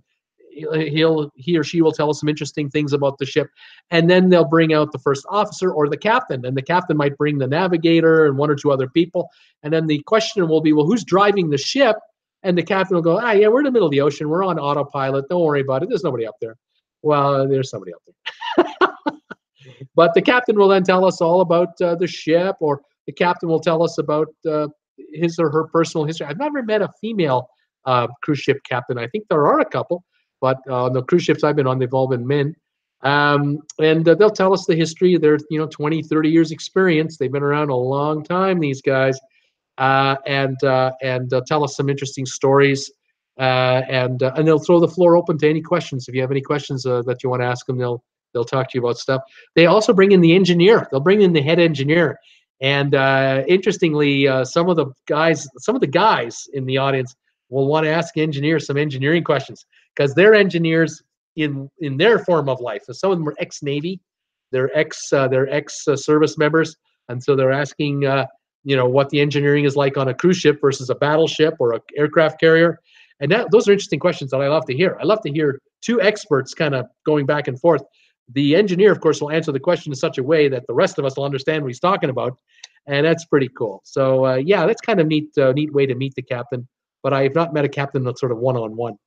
he or she will tell us some interesting things about the ship. And then they'll bring out the first officer or the captain, and the captain might bring the navigator and one or two other people. And then the question will be, well, who's driving the ship? And the captain will go, yeah, we're in the middle of the ocean. We're on autopilot. Don't worry about it. There's nobody up there. Well, there's somebody up there. But the captain will then tell us all about the ship, or the captain will tell us about his or her personal history. I've never met a female cruise ship captain. I think there are a couple, but on the cruise ships I've been on, they've all been men. And they'll tell us the history. They're 20, 30 years experience. They've been around a long time, these guys. And they'll tell us some interesting stories. And they'll throw the floor open to any questions. If you have any questions that you want to ask them, they'll talk to you about stuff. They also bring in the engineer. They'll bring in the head engineer. And interestingly, some of the guys in the audience will want to ask engineers some engineering questions, because they're engineers in their form of life. So some of them are ex-Navy, they're ex-service members, and so they're asking what the engineering is like on a cruise ship versus a battleship or an aircraft carrier. And those are interesting questions that I love to hear. I love to hear two experts kind of going back and forth. The engineer, of course, will answer the question in such a way that the rest of us will understand what he's talking about, and that's pretty cool. So yeah, that's kind of neat way to meet the captain. But I have not met a captain that's sort of one-on-one.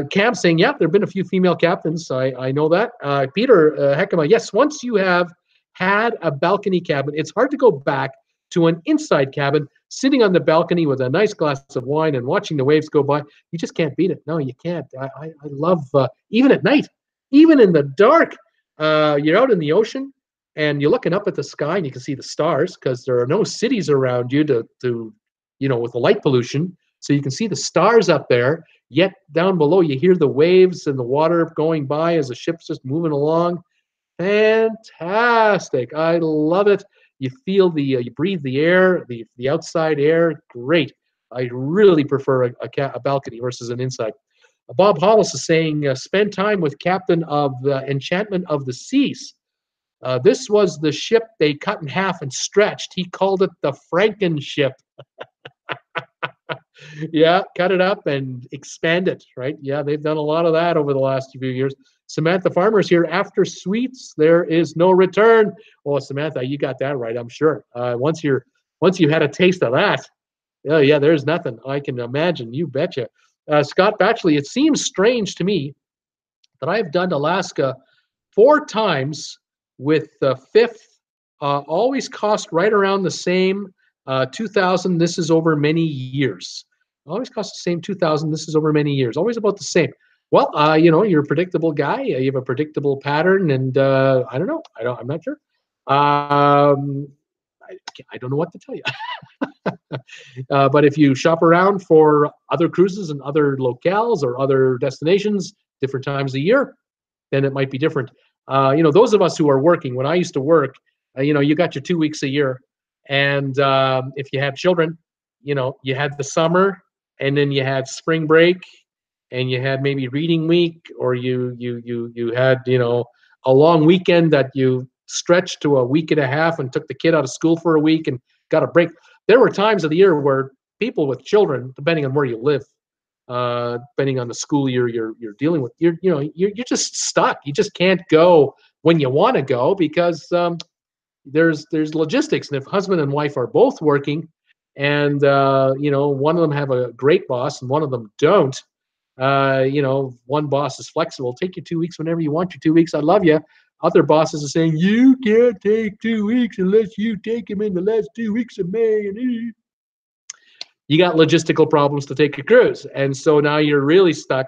Cam saying, yeah, there have been a few female captains. I know that. Peter Heckema, yes, once you have had a balcony cabin, it's hard to go back to an inside cabin, sitting on the balcony with a nice glass of wine and watching the waves go by. You just can't beat it. No, you can't. I love, even at night, even in the dark, you're out in the ocean and you're looking up at the sky and you can see the stars, because there are no cities around you to with the light pollution. So you can see the stars up there, yet down below you hear the waves and the water going by as the ship's just moving along. Fantastic. I love it. You feel you breathe the air, the outside air. Great. I really prefer a balcony versus an inside. Bob Hollis is saying, spend time with captain of the Enchantment of the Seas. This was the ship they cut in half and stretched. He called it the Franken ship. Yeah, cut it up and expand it, right? Yeah, they've done a lot of that over the last few years. Samantha Farmer's here. After sweets, there is no return. Oh, Samantha, you got that right, I'm sure. Once you had a taste of that, yeah, there's nothing. I can imagine. You betcha. Scott Batchley, it seems strange to me that I've done Alaska 4 times with the fifth always cost right around the same $2,000. This is over many years. Always cost the same $2,000. This is over many years. Always about the same. Well, you're a predictable guy. You have a predictable pattern, and I don't know. I'm not sure. I don't know what to tell you. But if you shop around for other cruises and other locales or other destinations, different times a year, then it might be different. Those of us who are working, when I used to work, you got your 2 weeks a year. And if you had children, you had the summer, and then you had spring break, and you had maybe reading week, or you had a long weekend that you stretched to a week and a half and took the kid out of school for a week and got a break. There were times of the year where people with children, depending on where you live, depending on the school year you're dealing with, you're just stuck. You just can't go when you want to go, because there's logistics. And if husband and wife are both working, and one of them have a great boss and one of them don't, one boss is flexible. Take your 2 weeks whenever you want your 2 weeks. I love you. Other bosses are saying you can't take 2 weeks unless you take them in the last 2 weeks of May. And you got logistical problems to take a cruise, and so now you're really stuck.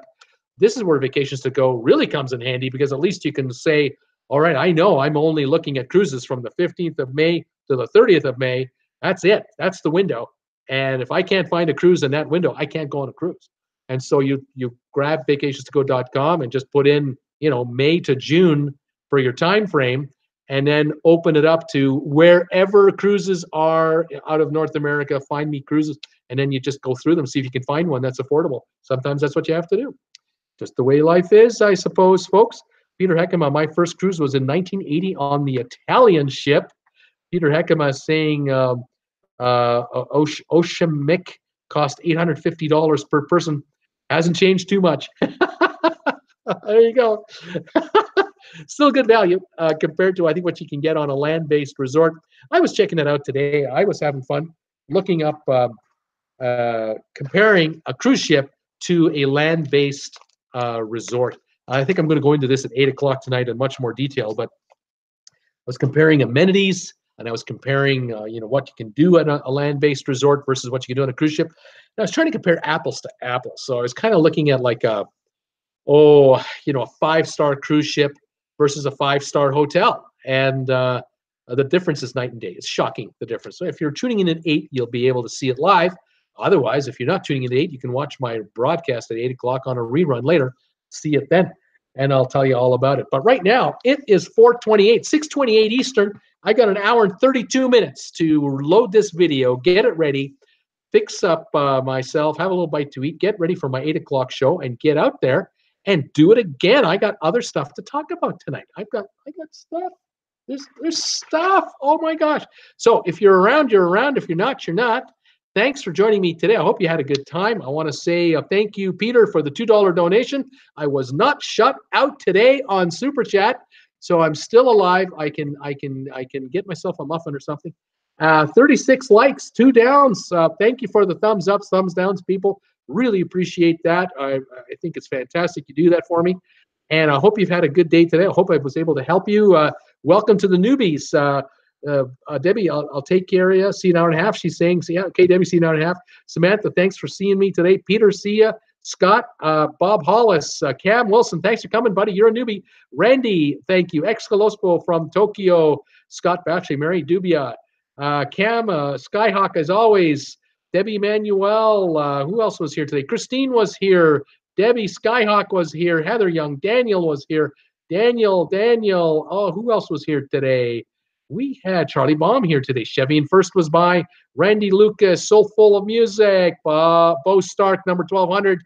This is where Vacations to Go really comes in handy, because at least you can say, all right, I know I'm only looking at cruises from the 15th of May to the 30th of May. That's it. That's the window. And if I can't find a cruise in that window, I can't go on a cruise. And so you grab vacationstogo.com and just put in, May to June for your time frame, and then open it up to wherever cruises are out of North America. Find me cruises, and then you just go through them, see if you can find one that's affordable. Sometimes that's what you have to do. Just the way life is, I suppose, folks. Peter Heckema, my first cruise was in 1980 on the Italian ship. Peter Heckema is saying Oceanic cost $850 per person. Hasn't changed too much. There you go. Still good value compared to, I think, what you can get on a land-based resort. I was checking it out today. I was having fun looking up, comparing a cruise ship to a land-based resort. I think I'm going to go into this at 8 o'clock tonight in much more detail, but I was comparing amenities, and I was comparing, what you can do at a land-based resort versus what you can do on a cruise ship. And I was trying to compare apples to apples. So I was kind of looking at like a 5-star cruise ship versus a 5-star hotel. And the difference is night and day. It's shocking, the difference. So if you're tuning in at 8, you'll be able to see it live. Otherwise, if you're not tuning in at 8, you can watch my broadcast at 8 o'clock on a rerun later. See it then, and I'll tell you all about it. But right now, it is 4:28, 6:28 Eastern. I got an hour and 32 minutes to load this video, get it ready, fix up myself, have a little bite to eat, get ready for my 8 o'clock show, and get out there and do it again. I got other stuff to talk about tonight. I got stuff. There's stuff. Oh my gosh. So if you're around, you're around. If you're not, you're not. Thanks for joining me today. I hope you had a good time. I want to say thank you, Peter, for the $2 donation. I was not shut out today on Super Chat, so I'm still alive. I can get myself a muffin or something. 36 likes, 2 downs. Thank you for the thumbs ups, thumbs downs, people. Really appreciate that. I think it's fantastic you do that for me. And I hope you've had a good day today. I hope I was able to help you. Welcome to the newbies. Debbie, I'll take care of you. See you in an hour and a half. She's saying, yeah, okay, Debbie, see you in an hour and a half. Samantha, thanks for seeing me today. Peter, see ya. Scott, Bob Hollis, Cam Wilson, thanks for coming, buddy. You're a newbie. Randy, thank you. Excalospo from Tokyo. Scott Batchley, Mary Dubia. Cam, Skyhawk, as always. Debbie Emanuel, who else was here today? Christine was here. Debbie Skyhawk was here. Heather Young. Daniel was here. Daniel. Oh, who else was here today? We had Charlie Baum here today. Chevy and First was by. Randy Lucas, Soul Full of Music. Bo Stark, number 1200.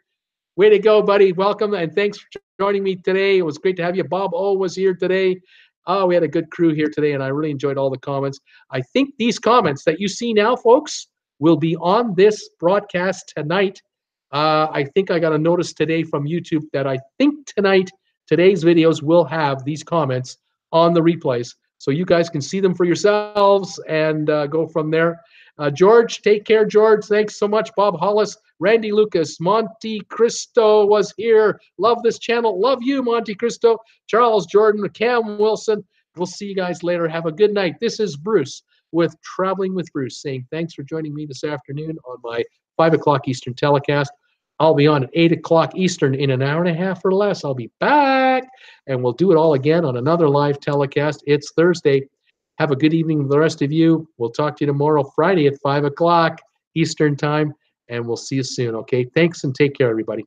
Way to go, buddy. Welcome, and thanks for joining me today. It was great to have you. Bob O was here today. Oh, we had a good crew here today, and I really enjoyed all the comments. I think these comments that you see now, folks, will be on this broadcast tonight. I think I got a notice today from YouTube that I think today's videos will have these comments on the replays. So you guys can see them for yourselves and go from there. George, take care, George. Thanks so much. Bob Hollis, Randy Lucas, Monte Cristo was here. Love this channel. Love you, Monte Cristo. Charles Jordan, Cam Wilson. We'll see you guys later. Have a good night. This is Bruce with Traveling with Bruce saying thanks for joining me this afternoon on my 5 o'clock Eastern telecast. I'll be on at 8 o'clock Eastern in an hour and a half or less. I'll be back, and we'll do it all again on another live telecast. It's Thursday. Have a good evening, the rest of you. We'll talk to you tomorrow, Friday at 5 o'clock Eastern time, and we'll see you soon, okay? Thanks, and take care, everybody.